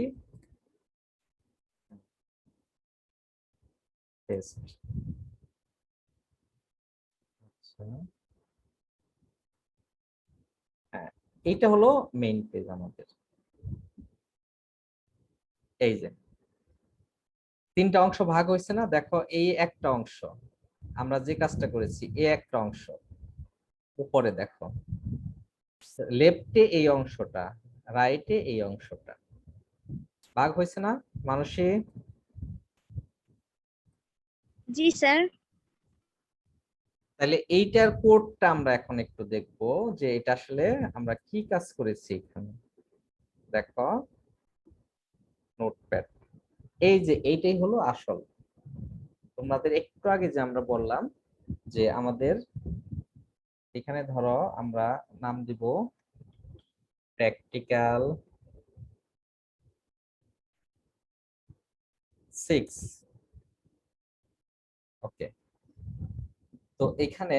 পেস্ট। আচ্ছা, হ্যাঁ, এইটা হলো মেইন পেজ আমাদের। এই যে 3টা অংশ ভাগ হয়েছে না, দেখো এই একটা অংশ, আমরা যে কাজটা করেছি এই একটা অংশ, উপরে দেখো লেফটে এই অংশটা, রাইটে এই অংশটা ভাগ হয়েছে না মানুষে? জি স্যার। তাহলে এইটার কোডটা আমরা এখন একটু দেখবো যে এটা আসলে আমরা কি কাজ করেছি এখানে। দেখো নোটপ্যাড, এই যে এইটাই হলো আসল। তোমাদের একটু আগে যে আমরা বললাম যে আমাদের এখানে ধরো আমরা নাম দিব প্র্যাকটিক্যাল 6। ওকে, তো এখানে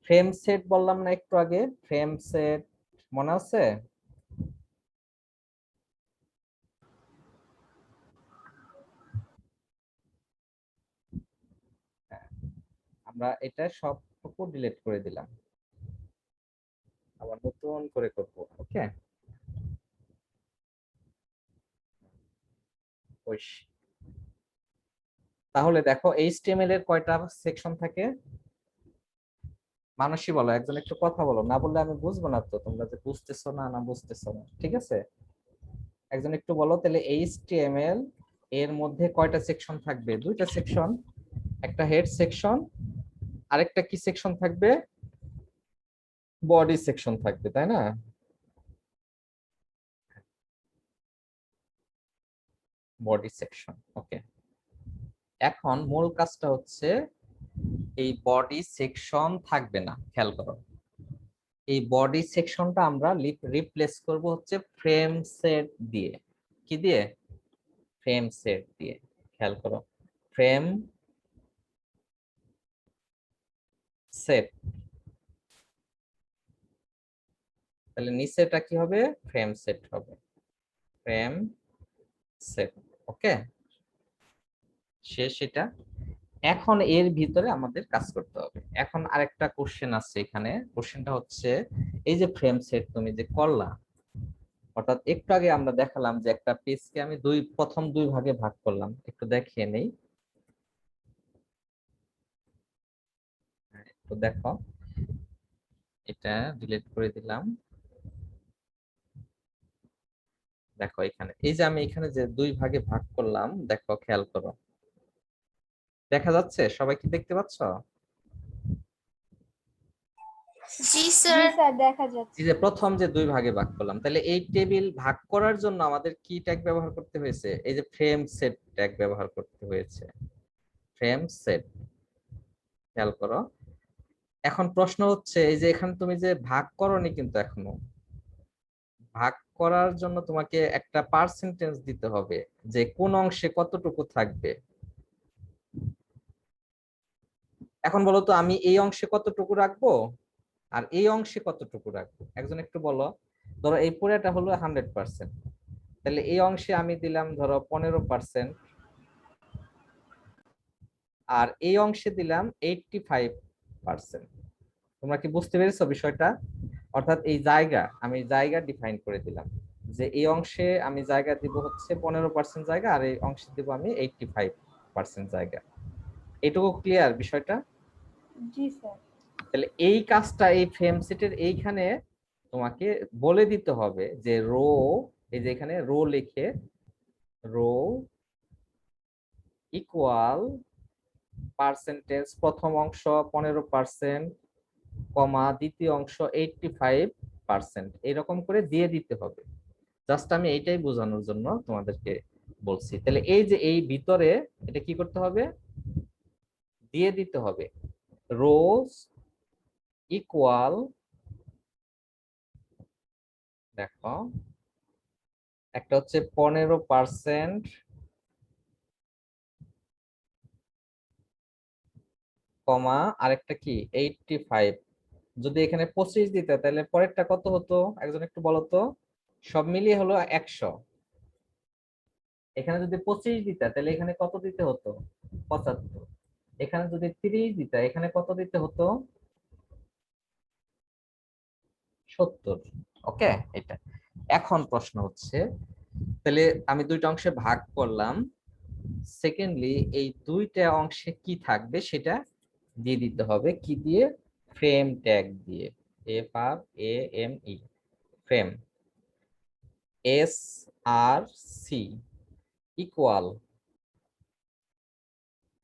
ফ্রেম সেট বললাম না একটু আগে, ফ্রেম সেট মনে আছে? হ্যাঁ, আমরা এটা সবটুকু ডিলিট করে দিলাম, আবার নতুন করে করব। ওকে, তাহলে দেখো এইচটিএমএল এর কয়টা সেকশন থাকে? মানুষই বলো, একজন একটু কথা বলো, না বললে আমি বুঝবো না তো তোমরা যে বুঝতেছো না না বুঝতেছো না। ঠিক আছে, একজন একটু বলো তাহলে এইচটিএমএল এর মধ্যে কয়টা সেকশন থাকবে? 2টা সেকশন, একটা হেড সেকশন, আরেকটা কি সেকশন থাকবে? বডি সেকশন থাকবে, তাই না? Body section. ওকে, এখন মূল কাজটা হচ্ছে এই বডি সেকশন থাকবে না, খেয়াল করো। এই বডি সেকশনটা আমরা রিপ্লেস করব হচ্ছে ফ্রেম সেট দিয়ে। কি দিয়ে? ফ্রেম সেট দিয়ে। খেয়াল করো, ফ্রেম সেট। তাহলে নিচেটা কি হবে? ফ্রেম সেট হবে, ফ্রেম সেট। ওকে, শেষ এটা। এখন এর ভিতরে আমাদের কাজ করতে হবে। এখন আরেকটা কোশ্চেন আছে এখানে, কোশ্চেনটা হচ্ছে এই যে ফ্রেম সেট তুমি যে করলা, অর্থাৎ একটু আগে আমরা দেখালাম যে একটা পেজকে আমি প্রথম দুই ভাগে ভাগ করলাম, একটু দেখিয়ে নেই। একটু দেখো, এটা ডিলিট করে দিলাম। দেখো এখানে এই যে আমি এখানে যে দুই ভাগে ভাগ করলাম, দেখো খেয়াল করো, দেখা যাচ্ছে? সবাই কি দেখতে পাচ্ছ? জি জি স্যার। স্যার দেখা যাচ্ছে। এই যে প্রথম যে দুই ভাগে ভাগ করলাম, তাহলে এই টেবিল ভাগ করার জন্য আমাদের কি ট্যাগ ব্যবহার করতে হয়েছে? এই যে ফ্রেম সেট ট্যাগ ব্যবহার করতে হয়েছে, ফ্রেম সেট। খেয়াল করো, এখন প্রশ্ন হচ্ছে এই যে এখানে তুমি যে ভাগ করোনি, কিন্তু এখনো ভাগ করার জন্য তোমাকে একটা পার্সেন্টেজ দিতে হবে যে কোন অংশে কতটুকু থাকবে। এখন বলো তো, আমি এই অংশে কতটুকু রাখবো আর এই অংশে কতটুকু রাখবো? একজন একটু বলো। ধরো এই পুরোটা হলো 100%, তাহলে এই অংশে আমি দিলাম ধরো 15%, আর এই অংশে দিলাম 85%। তোমরা কি বুঝতে পেরেছো বিষয়টা? অর্থাৎ এই জায়গা, আমি জায়গা ডিফাইন করে দিলাম যে এই অংশে আমি জায়গা দিব হচ্ছে 15% জায়গা, আর এই অংশে দিব আমি 85% জায়গা। এটুকু ক্লিয়ার বিষয়টা? জি স্যার। তাহলে এই কাজটা এই ফ্রেম সেটের এইখানে তোমাকে বলে দিতে হবে যে রো, এই যে এখানে রো লিখে, রো ইকুয়াল পার্সেন্টেজ, প্রথম অংশ 15%, কমা দ্বিতীয় অংশ 85%, এরকম করে দিয়ে দিতে হবে। জাস্ট আমি এইটাই বোঝানোর জন্য তোমাদেরকে বলছি। তাহলে এই যে এই ভিতরে এটা কি করতে হবে? দিয়ে দিতে হবে রোজ ইকুয়াল, দেখো একটা হচ্ছে 15%, কমা আরেকটা কি 85। যদি এখানে 25 দিতে তাহলে পরেরটা কত হতো? একজন একটু বলো তো। সব মিলিয়ে হলো 100। এখানে যদি 25 দিতে তাহলে এখানে কত দিতে হতো? 75। এখানে যদি 30 দিতে এখানে কত দিতে হতো? 70। ওকে, এটা। এখন প্রশ্ন হচ্ছে, তাহলে আমি দুইটা অংশে ভাগ করলাম, সেকেন্ডলি এই দুইটা অংশে কি থাকবে সেটা দিয়ে দিতে হবে। কি দিয়ে? ফ্রেম ট্যাগ দিয়ে, FRAME, ফ্রেম, SRC ইকুয়াল।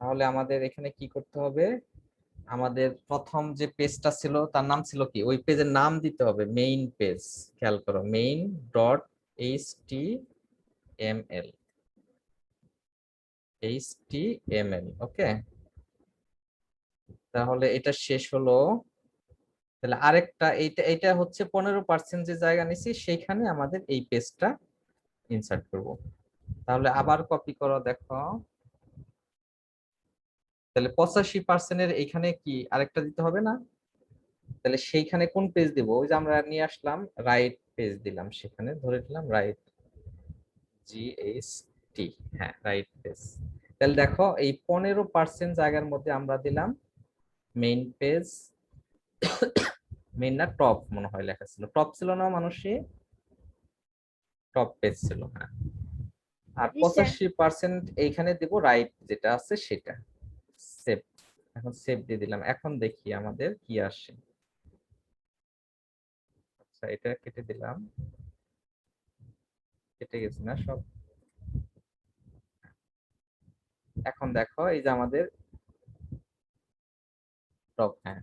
তাহলে আমাদের এখানে কি করতে হবে? আমাদের প্রথম যে পেজটা ছিল তার নাম ছিল কি? ওই পেজের নাম দিতে হবে মেইন পেজ। খেয়াল করো, মেইন ডট HTML, ওকে। তাহলে এটা শেষ হলো। তাহলে আরেকটা, এইটা এটা হচ্ছে 15% যে জায়গা নিছি, সেইখানে আমাদের এই পেজটা ইনসার্ট করব। তাহলে আবার কপি করো, দেখো। তাহলে 85% এর এইখানে কি আরেকটা দিতে হবে না? তাহলে সেইখানে কোন পেজ দিব? ওই যে আমরা নিয়ে আসলাম রাইট পেজ দিলাম, সেখানে ধরে দিলাম রাইট, GST, হ্যাঁ রাইট পেজ। তাহলে দেখো এই 15% জায়গার মধ্যে আমরা দিলাম মেইন পেজ, মেইন না টপ মনে হয় লেখা ছিল, টপ ছিল না মানুষই? টপ পেজ ছিল, হ্যাঁ। আর জি স্যার। 85% এইখানে দিব রাইট যেটা আছে সেটা। সেভ। এখন সেভ দিয়ে দিলাম। এখন দেখি আমাদের কি আসে। আচ্ছা, এটা কেটে দিলাম, কেটে গেছে না সব? এখন দেখো এই যে আমাদের টপ, হ্যাঁ।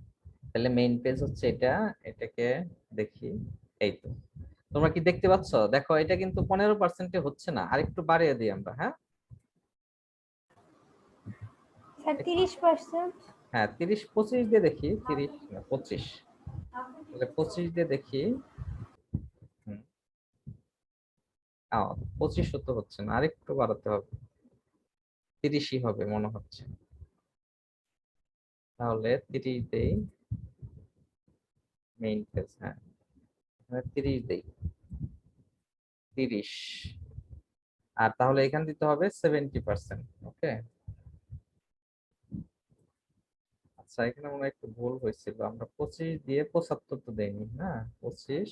তাহলে মেইন পেজ হচ্ছে এটা, এটাকে দেখি, এই তো। তোমরা কি দেখতে পাচ্ছ? দেখো এটা কিন্তু 15% হচ্ছে না, আরেকটু বাড়িয়ে দিই আমরা, হ্যাঁ। স্যার 30%। হ্যাঁ 30, 25 দিয়ে দেখি, 30 না 25, তাহলে 25 দিয়ে দেখি। হুম, 25 তো হচ্ছে না, আরেকটু বাড়াতে হবে, 30ই হবে মনে হচ্ছে। তাহলে 30 দেই, মেইন পেজ, হ্যাঁ 30 দেই, 30। আর তাহলে এখানে দিতে হবে 70%, ওকে। আচ্ছা এখানে মনে হয় একটু ভুল হয়েছিল, আমরা 25 দিয়ে 75 তো দেইনি না, 25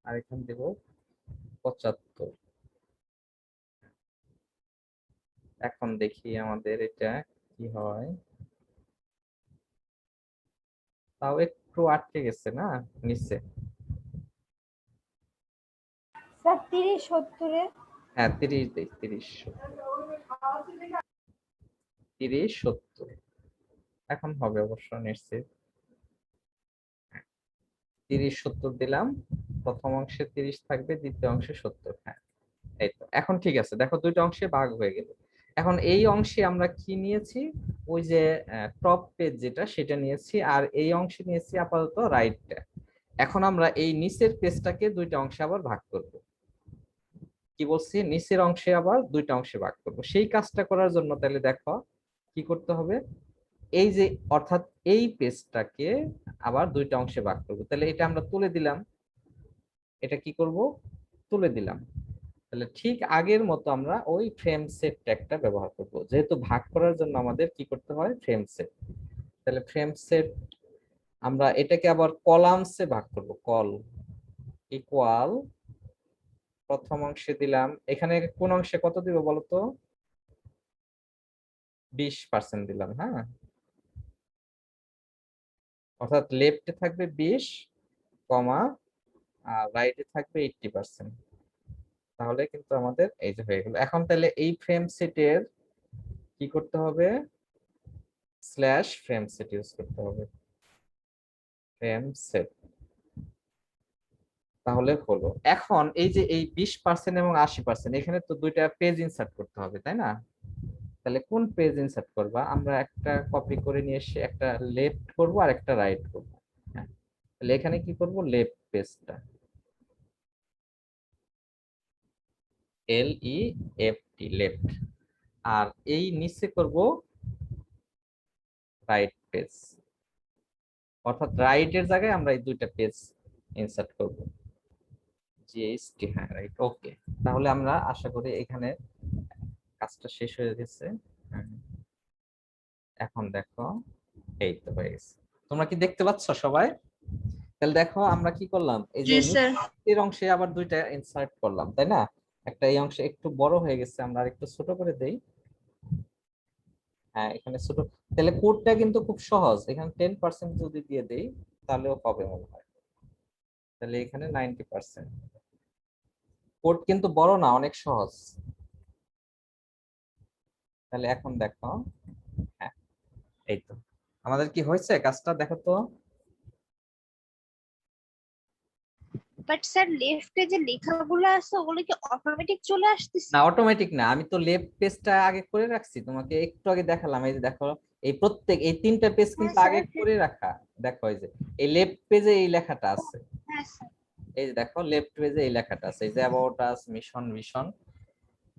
আর এখানে দেব 75। এখন দেখি আমাদের এটা কি হয়, তাও একটু আটকে গেছে না নিচে। স্যার 30-70 হ্যাঁ 30 দেই, 30 70 এখন হবে অবশ্য নিশ্চিত। 30-70 দিলাম, প্রথম অংশে 30 থাকবে, দ্বিতীয় অংশে 70। হ্যাঁ এই তো এখন ঠিক আছে, দেখো দুইটা অংশে ভাগ হয়ে গেল। এখন এই অংশে আমরা কি নিয়েছি, ওই যে টপ পেজ যেটা সেটা নিয়েছি, আর এই অংশে নিয়েছি আপাতত রাইটটা। এখন আমরা এই নিচের পেজটাকে দুইটা অংশে আবার ভাগ করব। কি বলছি, নিচের অংশে আবার দুইটা অংশে ভাগ করব। সেই কাজটা করার জন্য তাহলে দেখো কি করতে হবে, এই যে অর্থাৎ এই পেজটাকে আবার দুইটা অংশে ভাগ করব। তাহলে এটা আমরা তুলে দিলাম, এটা কি করব, তুলে দিলাম। তাহলে ঠিক আগের মতো আমরা ওই ফ্রেম সেট ট্যাগটা ব্যবহার করব, যেহেতু ভাগ করার জন্য আমাদের কি করতে হয়, ফ্রেম সেট। তাহলে ফ্রেম সেট আমরা এটাকে আবার কলামসে ভাগ করব, কল ইকুয়াল প্রথম অংশে দিলাম, এখানে কোন অংশে কত দিব বলতো, 20% দিলাম। হ্যাঁ অর্থাৎ লেফটে থাকবে 20 কমা আর রাইটে থাকবে 80%। তাহলে কিন্তু আমাদের এই যে হয়ে গেল। এখন তাহলে এই ফ্রেম সেটের কি করতে হবে, স্ল্যাশ ফ্রেম সেট ইউজ করতে হবে, ফ্রেম সেট। তাহলে হলো, এখন এই যে এই 20% এবং 80% এখানে তো দুইটা পেজ ইনসার্ট করতে হবে তাই না। তাহলে কোন পেজ ইনসার্ট করবা, আমরা একটা কপি করে নিয়ে এসে একটা লেফট করব আর একটা রাইট করব। হ্যাঁ তাহলে এখানে কি করব, লেফট পেজটা, LEFT লেফট, আর এই নিচে করব রাইট পেজ, অর্থাৎ রাইটের জায়গায় আমরা এই দুইটা পেজ ইনসার্ট করব, GST। হ্যাঁ রাইট, ওকে। তাহলে আমরা আশা করি এখানে কাজটা শেষ হয়ে গেছে। হুম, এখন দেখো এই তো হয়ে গেছে, তোমরা কি দেখতে পাচ্ছ সবাই। তাহলে দেখো আমরা কি করলাম, এই যে জি স্যার। নিচের অংশে আবার দুইটা ইনসার্ট করলাম তাই না। একটা এই অংশে একটু বড় হয়ে গেছে, আমরা আরেকটু ছোট করে দেই। হ্যাঁ এখানে ছোট, তাহলে কোডটা কিন্তু খুব সহজ, এখানে 10% যদি দিয়ে দেই তাহলেও হবে মনে হয়। তাহলে এখানে 90%, কোড কিন্তু বড় না, অনেক সহজ। তাহলে এখন দেখো, হ্যাঁ এই তো আমাদের কি হয়েছে কাজটা দেখো তো। বাট স্যার লেফটে যে লেখাগুলো আছে ওগুলো কি অটোমেটিক চলে আসতেছে? না অটোমেটিক না, আমি তো লেফট পেজটা আগে করে রাখছি, তোমাকে একটু আগে দেখালাম। এই যে দেখো এই প্রত্যেক এই তিনটা পেজ হ্যাঁ কিন্তু আগে স্যার। করে রাখা। দেখো এই যে এই লেফট পেজে এই লেখাটা আছে, হ্যাঁ স্যার। এই যে দেখো লেফট পেজে এই লেখাটা আছে, এই যে অ্যাবাউট আস, মিশন ভিশন।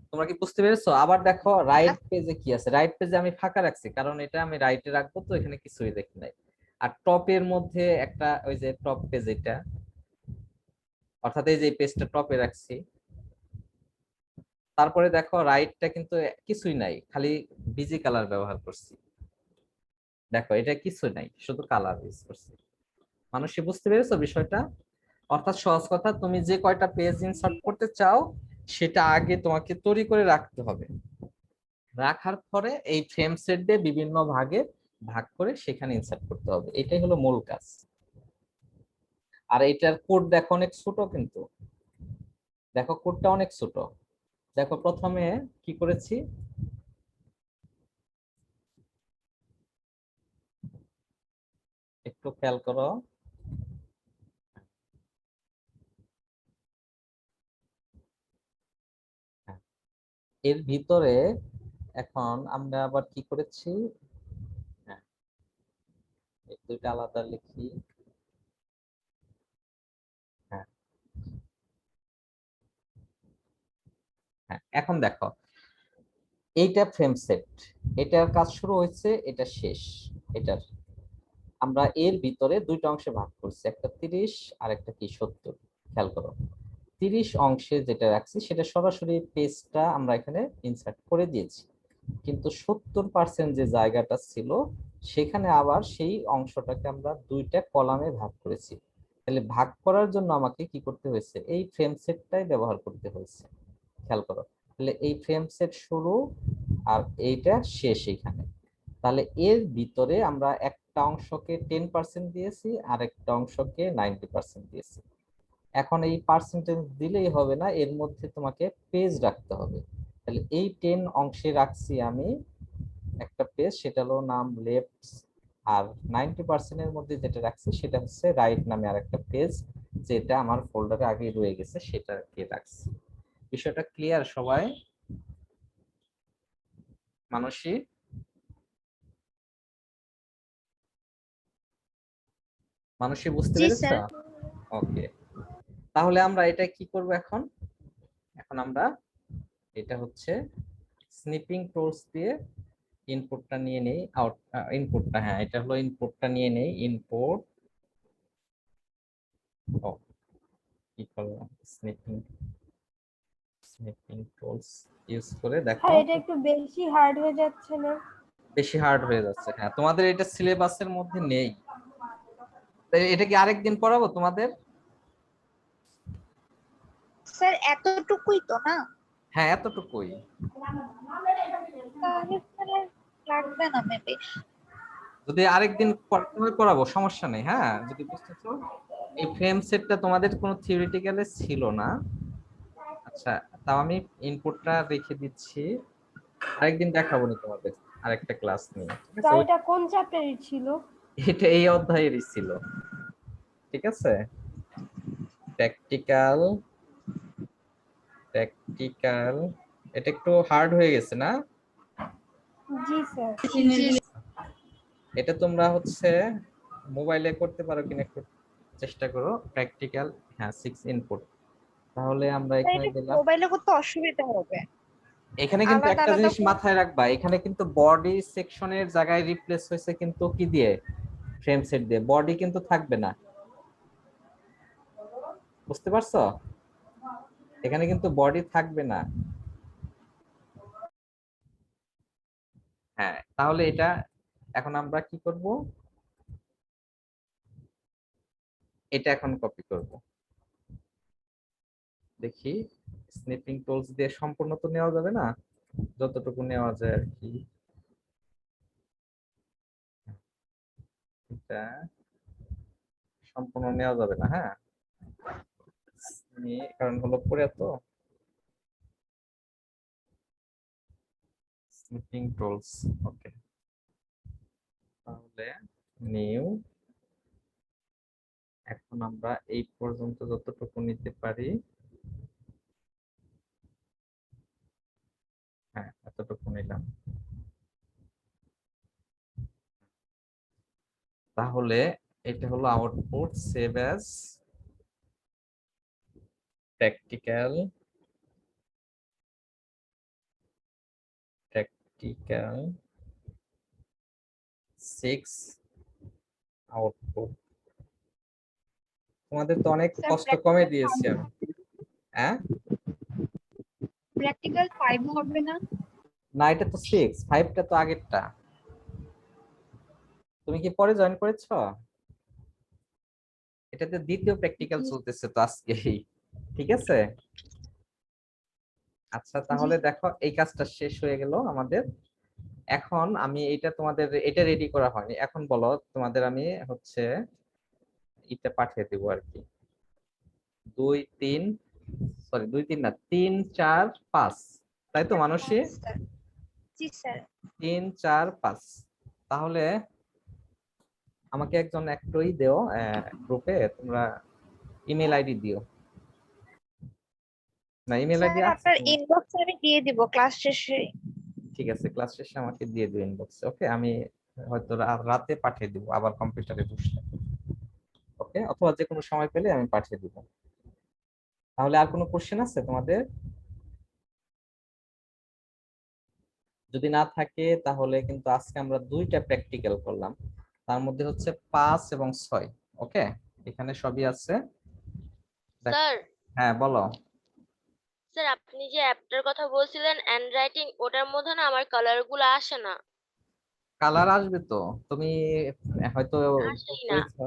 তোমরা কি বুঝতে পেরেছো। আবার দেখো রাইট পেজে কি আছে, রাইট পেজে আমি ফাঁকা রাখছি কারণ এটা আমি রাইটে রাখবো, তো এখানে কিছুই দেখি নাই। আর টপের মধ্যে একটা ওই যে টপ পেজ, এটা অর্থাৎ এই যে পেজটা টপে রাখছি। তারপরে দেখো রাইটটা কিন্তু কিছুই নাই, খালি বিজি কালার ব্যবহার করছি। দেখো এটা কিছু নাই, শুধু কালার ইউজ করছি। মানুষই বুঝতে পেরেছো বিষয়টা। অর্থাৎ সহজ কথা, তুমি যে কয়টা পেজ ইনসার্ট করতে চাও সেটা আগে তোমাকে তৈরি করে রাখতে হবে, রাখার পরে এই ফ্রেম সেট দিয়ে বিভিন্ন ভাগে ভাগ করে সেখানে ইনসার্ট করতে হবে, এটাই হলো মূল কাজ। আর এটার কোড দেখো অনেক ছোট, কিন্তু দেখো কোডটা অনেক ছোট। দেখো প্রথমে কি করেছি, একটু খেয়াল করো। হ্যাঁ, এর ভিতরে এখন আমরা আবার কি করেছি, হ্যাঁ এই দুইটা আলাদা লিখি। হ্যাঁ হ্যাঁ এখন দেখো এইটা ফ্রেম সেট, এটার কাজ শুরু হয়েছে, এটা শেষ। এটার আমরা এর ভিতরে দুইটা অংশে ভাগ করছি, একটা 30 আর একটা কি 70। খেয়াল করো 30 অংশে যেটা রাখছি সেটা সরাসরি পেজটা আমরা এখানে ইনসার্ট করে দিয়েছি। কিন্তু 70% যে জায়গাটা ছিল সেখানে আবার সেই অংশটাকে আমরা দুইটা কলামে ভাগ করেছি। তাহলে ভাগ করার জন্য আমাকে কি করতে হয়েছে, এই ফ্রেম সেটটাই ব্যবহার করতে হয়েছে। খেয়াল করো, তাহলে এই ফ্রেম সেট শুরু আর এইটা শেষ এখানে। তাহলে এর ভিতরে আমরা একটা অংশকে 10% দিয়েছি আর একটা অংশকে 90% দিয়েছি। এখন এই পার্সেন্টেজ দিলেই হবে না, এর মধ্যে তোমাকে পেজ রাখতে হবে। তাহলে এই 10 অংশে রাখছি আমি একটা পেজ, সেটা হলো নাম লেফট, আর 90% এর মধ্যে যেটা রাখছি সেটা হচ্ছে রাইট নামে আর একটা পেজ, যেটা আমার ফোল্ডারে আগে রয়ে গেছে সেটাকে রাখছি। বিষয়টা ক্লিয়ার সবাই? মানসী, মানসী বুঝতে জি পেরেছ? স্যার। ওকে, তাহলে আমরা এটা কি করব এখন? এখন আমরা এটা হচ্ছে স্নিপিং টুলস দিয়ে ইনপুটটা নিয়ে নেই, আউট ইনপুটটা, হ্যাঁ এটা হলো ইনপুটটা নিয়ে নেই, ইনপুট ও কি করলাম, স্নিপিং স্নিপিং টুলস ইউজ করে দেখো। হ্যাঁ, এটা একটু বেশি হার্ড হয়ে যাচ্ছে না? বেশি হার্ড হয়ে যাচ্ছে, হ্যাঁ তোমাদের এটা সিলেবাসের মধ্যে নেই। তাই এটা কি আরেকদিন পড়াবো তোমাদের? স্যার এতটুকুই তো না? হ্যাঁ এতটুকুই। তাহলে স্যার আর লাগবে না মেবি। যদি আরেকদিন পড়াবো সমস্যা নেই, হ্যাঁ যদি বুঝতেছো। এই ফ্রেম সেটটা তোমাদের কোনো থিওরিটিক্যালে ছিল না। আচ্ছা, তাও আমি ইনপুটটা রেখে দিচ্ছি, আরেকদিন দেখাবো না তোমাদের আরেকটা ক্লাস নিয়ে, ঠিক আছে? স্যার, এটা কোন চ্যাপ্টারের ছিল? এটা এই অধ্যায়েরই ছিল, ঠিক আছে? প্র্যাকটিক্যাল, প্র্যাকটিক্যাল, এটা একটু হার্ড হয়ে গেছে না? জি স্যার। এটা তোমরা হচ্ছে মোবাইলে করতে পারো কিনা একটু চেষ্টা করো, প্র্যাকটিক্যাল, হ্যাঁ 6 ইনপুট। তাহলে আমরা স্যার এখানে এটা দিলাম, মোবাইলে করতে অসুবিধা হবে। এখানে কিন্তু আলাদা একটা আলাদা জিনিস মাথায় রাখবা, এখানে কিন্তু বডি সেকশনের জায়গায় রিপ্লেস হয়েছে কিন্তু কি দিয়ে, ফ্রেম সেট দিয়ে, বডি কিন্তু থাকবে না, বুঝতে পারছো? এখানে কিন্তু বডি থাকবে না। হ্যাঁ, তাহলে এটা এখন আমরা কি করব, এটা এখন কপি করব। দেখি, স্নিপিং টুলস দিয়ে সম্পূর্ণ তো নেওয়া যাবে না, যতটুকু নেওয়া যায় আর কি। এটা সম্পূর্ণ নেওয়া যাবে না, হ্যাঁ কারণ হলো পরে তো স্নিপিং টুলস। ওকে, তাহলে নিউ, এখন আমরা এই পর্যন্ত যতটুকু নিতে পারি, হ্যাঁ এতটুকু নিলাম। তাহলে এটা হলো output, save as practical, practical 6 output. তোমাদের তো অনেক স্যার কষ্ট কমে দিয়েছি আমি, হ্যাঁ প্র্যাকটিক্যাল 5 হবে না? না এটা তো 6, 5টা তো আগেরটা। তুমি কি পরে জয়েন করেছো? এটাতে দ্বিতীয় প্র্যাকটিক্যাল চলতেছে তো আজকেই, ঠিক আছে? আচ্ছা তাহলে দেখো এই কাজটা শেষ হয়ে গেল আমাদের। এখন আমি এটা তোমাদের, এটা রেডি করা হয়নি, এখন বলো তোমাদের আমি হচ্ছে এটা পাঠিয়ে দেবো আর কি, 2 3, সরি 2 3 না 3 4 5, তাই তো মানসী? স্যার জি স্যার। 3 4 5। তাহলে আমাকে একজন একটুই দিও গ্রুপে, তোমরা ইমেল আইডি দিও, না ইমেল আইডি স্যার আছে আপনার তোমার? ইনবক্সে আমি দিয়ে দিব ক্লাস শেষে। ঠিক আছে, ক্লাস শেষে আমাকে দিয়ে দিও ইনবক্সে, ওকে? আমি হয়তো রাতে পাঠিয়ে দিব আবার কম্পিউটারে বসলে, ওকে? অথবা যে কোনো সময় পেলে আমি পাঠিয়ে দিব। তাহলে আর কোনো কোশ্চেন আছে তোমাদের? যদি না থাকে তাহলে কিন্তু আজকে আমরা 2টা প্র্যাকটিক্যাল করলাম, তার মধ্যে হচ্ছে 5 এবং 6, ওকে? এখানে সবই আছে। স্যার হ্যাঁ বলো। স্যার আপনি যে অ্যাপটার কথা বলছিলেন হ্যান্ড রাইটিং, ওটার মধ্যে না আমার কালার গুলো আসে না, কালার আসবে তো, তুমি হয়তো আসেই না। করেছো,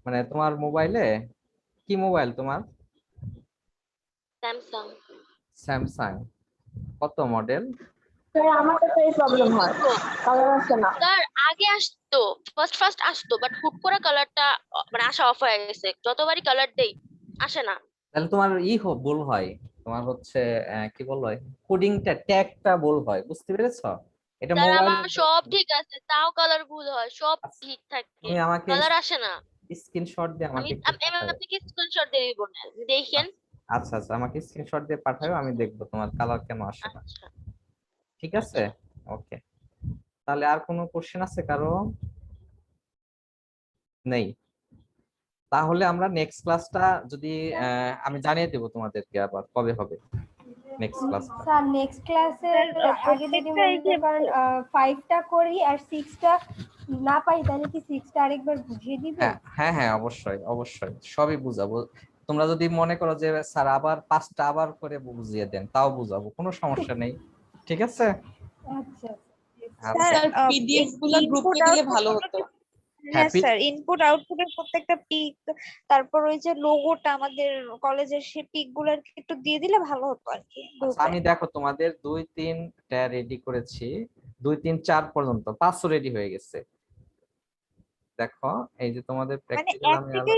মানে তোমার মোবাইলে, কি মোবাইল তোমার? স্যামসাং। স্যামসাং, কত মডেল? স্যার আমার তো এই প্রবলেম হয়, কালার আসছে না। স্যার আগে আসতো, ফার্স্ট আসতো, বাট হুট করে কালারটা মানে আসা অফ হয়ে গেছে, যতবারই কালার দেই আসে না। তাহলে তোমার ভুল হয়, তোমার হচ্ছে কি বলবো, কোডিংটা ট্যাগটা ভুল হয়, বুঝতে পেরেছো? এটা স্যার মোবাইল। আমার সব ঠিক আছে, তাও কালার ভুল হয়, সব ঠিক থাকে, তুমি আমাকে কালার আসে না। স্ক্রিনশট দিয়ে আমি আমাকে একটু পাঠাও। আপনি কি স্ক্রিনশট দিয়ে দিবেন? দেখেন। আচ্ছা আচ্ছা, আমাকে স্ক্রিনশট দিয়ে পাঠাও, আমি দেখবো তোমার কালার কেন আসে না। আচ্ছা ঠিক আছে, আচ্ছা। ওকে। তাহলে আর কোনো কোশ্চেন আছে কারো? নেই? তাহলে আমরা নেক্সট ক্লাসটা যদি আমি জানিয়ে দেবো তোমাদেরকে আবার কবে হবে নেক্সট ক্লাসটা। স্যার নেক্সট ক্লাসে স্যার, আগে যদি প্রত্যেকটা এই মনে যে করেন 5টা করি আর 6টা না পাই, তাহলে কি 6টা আরেকবার বুঝিয়ে দিবেন? হ্যাঁ হ্যাঁ হ্যাঁ, অবশ্যই অবশ্যই সবই বুঝাবো। তোমরা যদি মনে করো যে স্যার আবার 5টা আবার করে বুঝিয়ে দেন, তাও বুঝাবো, কোনো সমস্যা নেই। ঠিক আছে। আচ্ছা আচ্ছা, স্যার পিডিএফ গুলো গ্রুপে দিলে ভালো হতো। হ্যাঁ হ্যাপি। স্যার, ইনপুট আউটপুটের প্রত্যেকটা পিক, তারপর ওই যে লোগোটা আমাদের কলেজের, সেই পিক গুলো একটু দিয়ে দিলে ভালো হতো আর কি আচ্ছা, গ্রুপে। আমি দেখো তোমাদের 2-3টা রেডি করেছি, 2-3-4 পর্যন্ত 5ও রেডি হয়ে গেছে। দেখো এই যে তোমাদের মানে প্র্যাকটিক্যাল 1 আমি থেকে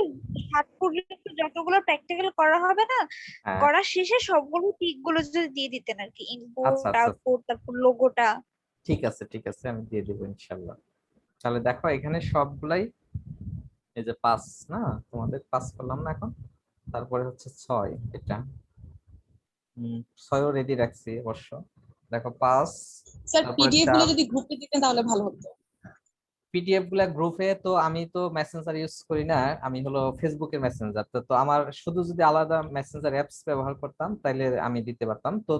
7 পর্যন্ত যতগুলো প্র্যাকটিক্যাল করা হবে না, হ্যাঁ, করা শেষে সবগুলো পিক গুলো যদি দিয়ে দিতেন আর কি, আচ্ছা ইনপুট আচ্ছা, আউটপুট তারপর লোগোটা। ঠিক আছে ঠিক আছে, আমি দিয়ে দেবো ইনশাল্লাহ। তাহলে দেখো এখানে সবগুলাই, এই যে 5 না, তোমাদের 5 করলাম না এখন, তারপরে হচ্ছে 6, এটা 6ও রেডি রাখছি অবশ্য। দেখো 5, স্যার তারপরে পিডিএফ গুলো 4। যদি গ্রুপে দিতেন তাহলে ভালো হতো। পিডিএফ গুলা গ্রুপে তো, আমি তো মেসেঞ্জার ইউজ করি না, আমি হলো ফেসবুকের মেসেঞ্জার, তো তো আমার শুধু যদি আলাদা মেসেঞ্জার অ্যাপস ব্যবহার করতাম তাহলে আমি দিতে পারতাম। তো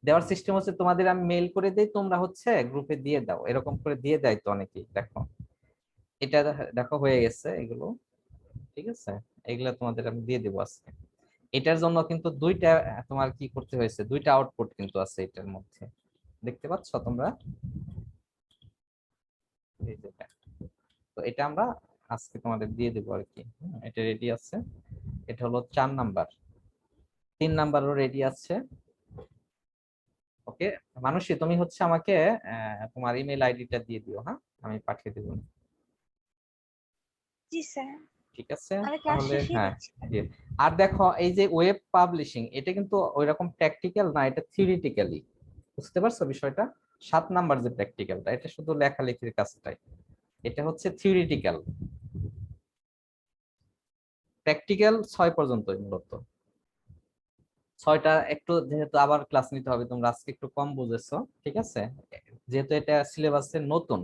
দেওয়ার সিস্টেম হচ্ছে তোমাদের আমি মেইল করে দেই, তোমরা হচ্ছে গ্রুপে দিয়ে দাও, এরকম করে দিয়ে দেয় তো অনেকেই। দেখো এটা দেখো হয়ে গেছে এগুলো, ঠিক আছে, এগুলা তোমাদের আমি দিয়ে দেবো আজকে। এটার জন্য কিন্তু দুইটা তোমার কি করতে হয়েছে, দুইটা আউটপুট কিন্তু আছে এটার মধ্যে, দেখতে পাচ্ছ তোমরা? এই যে এটা। তো এটা আমরা আজকে তোমাদের দিয়ে দেবো আর কি। এটা রেডি আছে, এটা হলো 4 নাম্বার, 3 নাম্বারও রেডি আছে। ওকে মানুষই, তুমি হচ্ছে আমাকে তোমার ইমেল আইডিটা দিয়ে দিও, হ্যাঁ আমি পাঠিয়ে দেবো। জি স্যার, ঠিক আছে, আমি ক্লাস তাহলে শেষেই হ্যাঁ দিচ্ছি। দিয়ে। আর দেখো এই যে ওয়েব পাবলিশিং, এটা কিন্তু ওইরকম প্র্যাকটিক্যাল না, এটা থিওরিটিক্যালি, বুঝতে পারছো বিষয়টা? 7 নাম্বার যে প্র্যাকটিক্যালটা, এটা শুধু লেখালেখির কাজটাই, এটা হচ্ছে থিওরিটিক্যাল। প্র্যাকটিক্যাল 6 পর্যন্তই মূলত। 6টা একটু যেহেতু আবার ক্লাস নিতে হবে, তোমরা আজকে একটু কম বুঝেছো, ঠিক আছে, যেহেতু এটা সিলেবাসের নতুন,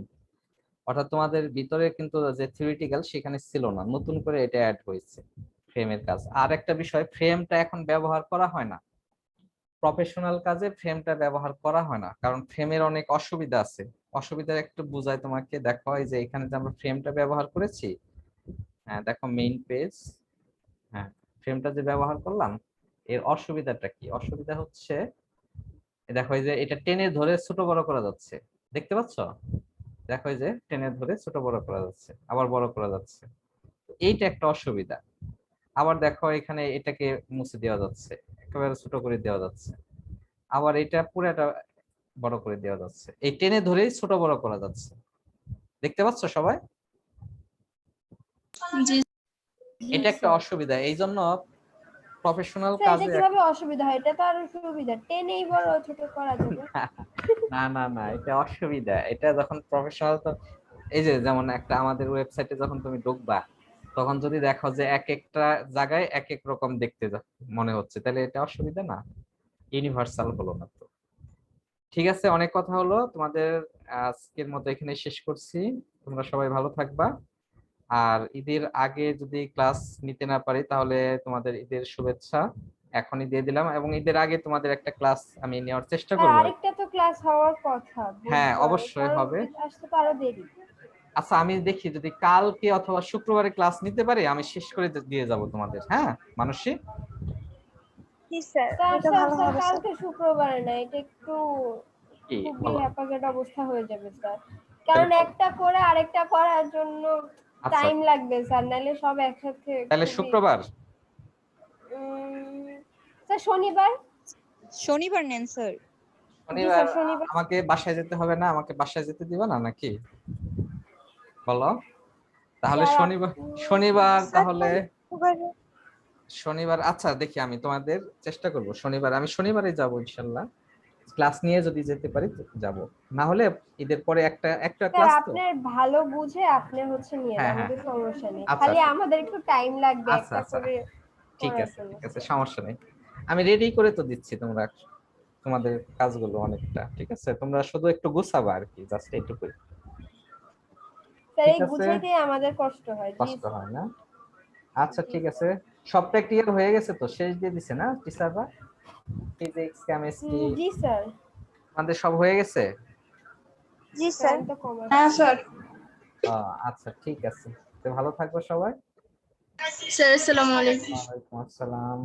অর্থাৎ তোমাদের ভিতরে কিন্তু যে থিওরিটিক্যাল সেখানে ছিল না, নতুন করে এটা অ্যাড হয়েছে ফ্রেমের কাজ। আর একটা বিষয়, ফ্রেমটা এখন ব্যবহার করা হয় না প্রফেশনাল কাজে, ফ্রেমটা ব্যবহার করা হয় না, কারণ ফ্রেমের অনেক অসুবিধা আছে। অসুবিধা একটু বুঝাই তোমাকে, দেখো এই যে এখানে যে আমরা ফ্রেমটা ব্যবহার করেছি, হ্যাঁ দেখো মেইন পেজ, হ্যাঁ ফ্রেমটা যে ব্যবহার করলাম, এর অসুবিধাটা কি? অসুবিধা হচ্ছে দেখো এই যে এটা টেনে ধরে ছোট বড় করা যাচ্ছে, দেখতে পাচ্ছ? দেখো এই যে টেনে ধরে ছোট বড় করা যাচ্ছে, আবার বড় করা যাচ্ছে, এইটা একটা অসুবিধা। আবার দেখো এখানে এটাকে মুছে দেওয়া যাচ্ছে, একেবারে ছোট করে দেওয়া যাচ্ছে, আবার এটা পুরোটা বড় করে দেওয়া যাচ্ছে, এই টেনে ধরেই ছোট বড় করা যাচ্ছে, দেখতে পাচ্ছ সবাই? জি এটা একটা অসুবিধা, এই জন্য প্রফেশনাল স্যার, এটা কাজে কিভাবে অসুবিধা হয়? এটা তো আরো সুবিধা, টেনেই বড় ছোট করা যাবে। না না না, এটা অসুবিধা। এটা যখন প্রফেশনাল, তো এই যে যেমন একটা আমাদের ওয়েবসাইটে যখন তুমি ঢুকবা, তখন যদি দেখো যে এক একটা জায়গায় এক এক রকম দেখতে মনে হচ্ছে, তাহলে এটা অসুবিধা না, ইউনিভার্সাল হলো না তো। ঠিক আছে, অনেক কথা হলো তোমাদের, আজকের মতো এখানে শেষ করছি। তোমরা সবাই ভালো থাকবা, আর ঈদের আগে যদি ক্লাস নিতে না পারি তাহলে তোমাদের ঈদের শুভেচ্ছা এখনই দিয়ে দিলাম, এবং ঈদের আগে তোমাদের একটা ক্লাস আমি নেওয়ার চেষ্টা স্যার করবো। আরেকটা তো ক্লাস হওয়ার কথা, হ্যাঁ বুধবার, অবশ্যই কারণ হবে। আসতে তো আরো দেরি। আচ্ছা আমি দেখি যদি কালকে অথবা শুক্রবারে ক্লাস নিতে পারি, আমি শেষ করে দিয়ে যাব তোমাদের, হ্যাঁ মানুষই। জি স্যার স্যার এটা স্যার ভালো স্যার হবে স্যার। কালকে শুক্রবারে না, এটা একটু কি খুবই বলো? হ্যাপাজার্ড অবস্থা হয়ে যাবে স্যার, কারণ একটা করে আরেকটা করার জন্য আচ্ছা টাইম লাগবে স্যার, নাহলে সব একসাথে তাহলে খুবই শুক্রবার স্যার শনিবার। শনিবার নেন স্যার। জি শনিবার স্যার শনিবার। আমাকে বাসায় যেতে হবে না? আমাকে বাসায় যেতে দিবা না নাকি বলো? তাহলে স্যার শনিবার আপনি শনিবার স্যার তাহলে শুক্রবারে শনিবার আচ্ছা দেখি আমি তোমাদের চেষ্টা করব শনিবার, আমি শনিবারে যাব ইনশাল্লাহ, ক্লাস নিয়ে যদি যেতে পারি যাব, না হলে ঈদের পরে একটা একটা স্যার ক্লাস তো। আপনার ভালো বুঝে আপনি হচ্ছে নিয়ে হ্যাঁ, আমাদের হ্যাঁ। সমস্যা নেই, আচ্ছা, খালি আচ্ছা। আমাদের একটু টাইম লাগবে আচ্ছা, একটা আচ্ছা। করে ঠিক করার আছে জন্য। ঠিক আছে সমস্যা নেই, আমি রেডি করে তো দিচ্ছি, তোমরা তোমাদের কাজগুলো অনেকটা ঠিক আছে, তোমরা শুধু একটু গুছাবা আর কি, জাস্ট এইটুকুই। স্যার ঠিক এই আছে, গুছাইতে আমাদের কষ্ট হয়। জি কষ্ট হয় না? আচ্ছা জি ঠিক আছে, সবটা ক্লিয়ার হয়ে গেছে তো, শেষ দিয়ে দিছে না টিচাররা? ফিজিক্স কেমিস্ট্রি জি স্যার। আমাদের সব হয়ে গেছে? জি স্যার স্যার। আমি তো কমার্স। হ্যাঁ স্যার। আচ্ছা ঠিক আছে, তো ভালো থাকবো সবাই। স্যার আসসালামু আলাইকুম। ওয়ালাইকুম আসসালাম।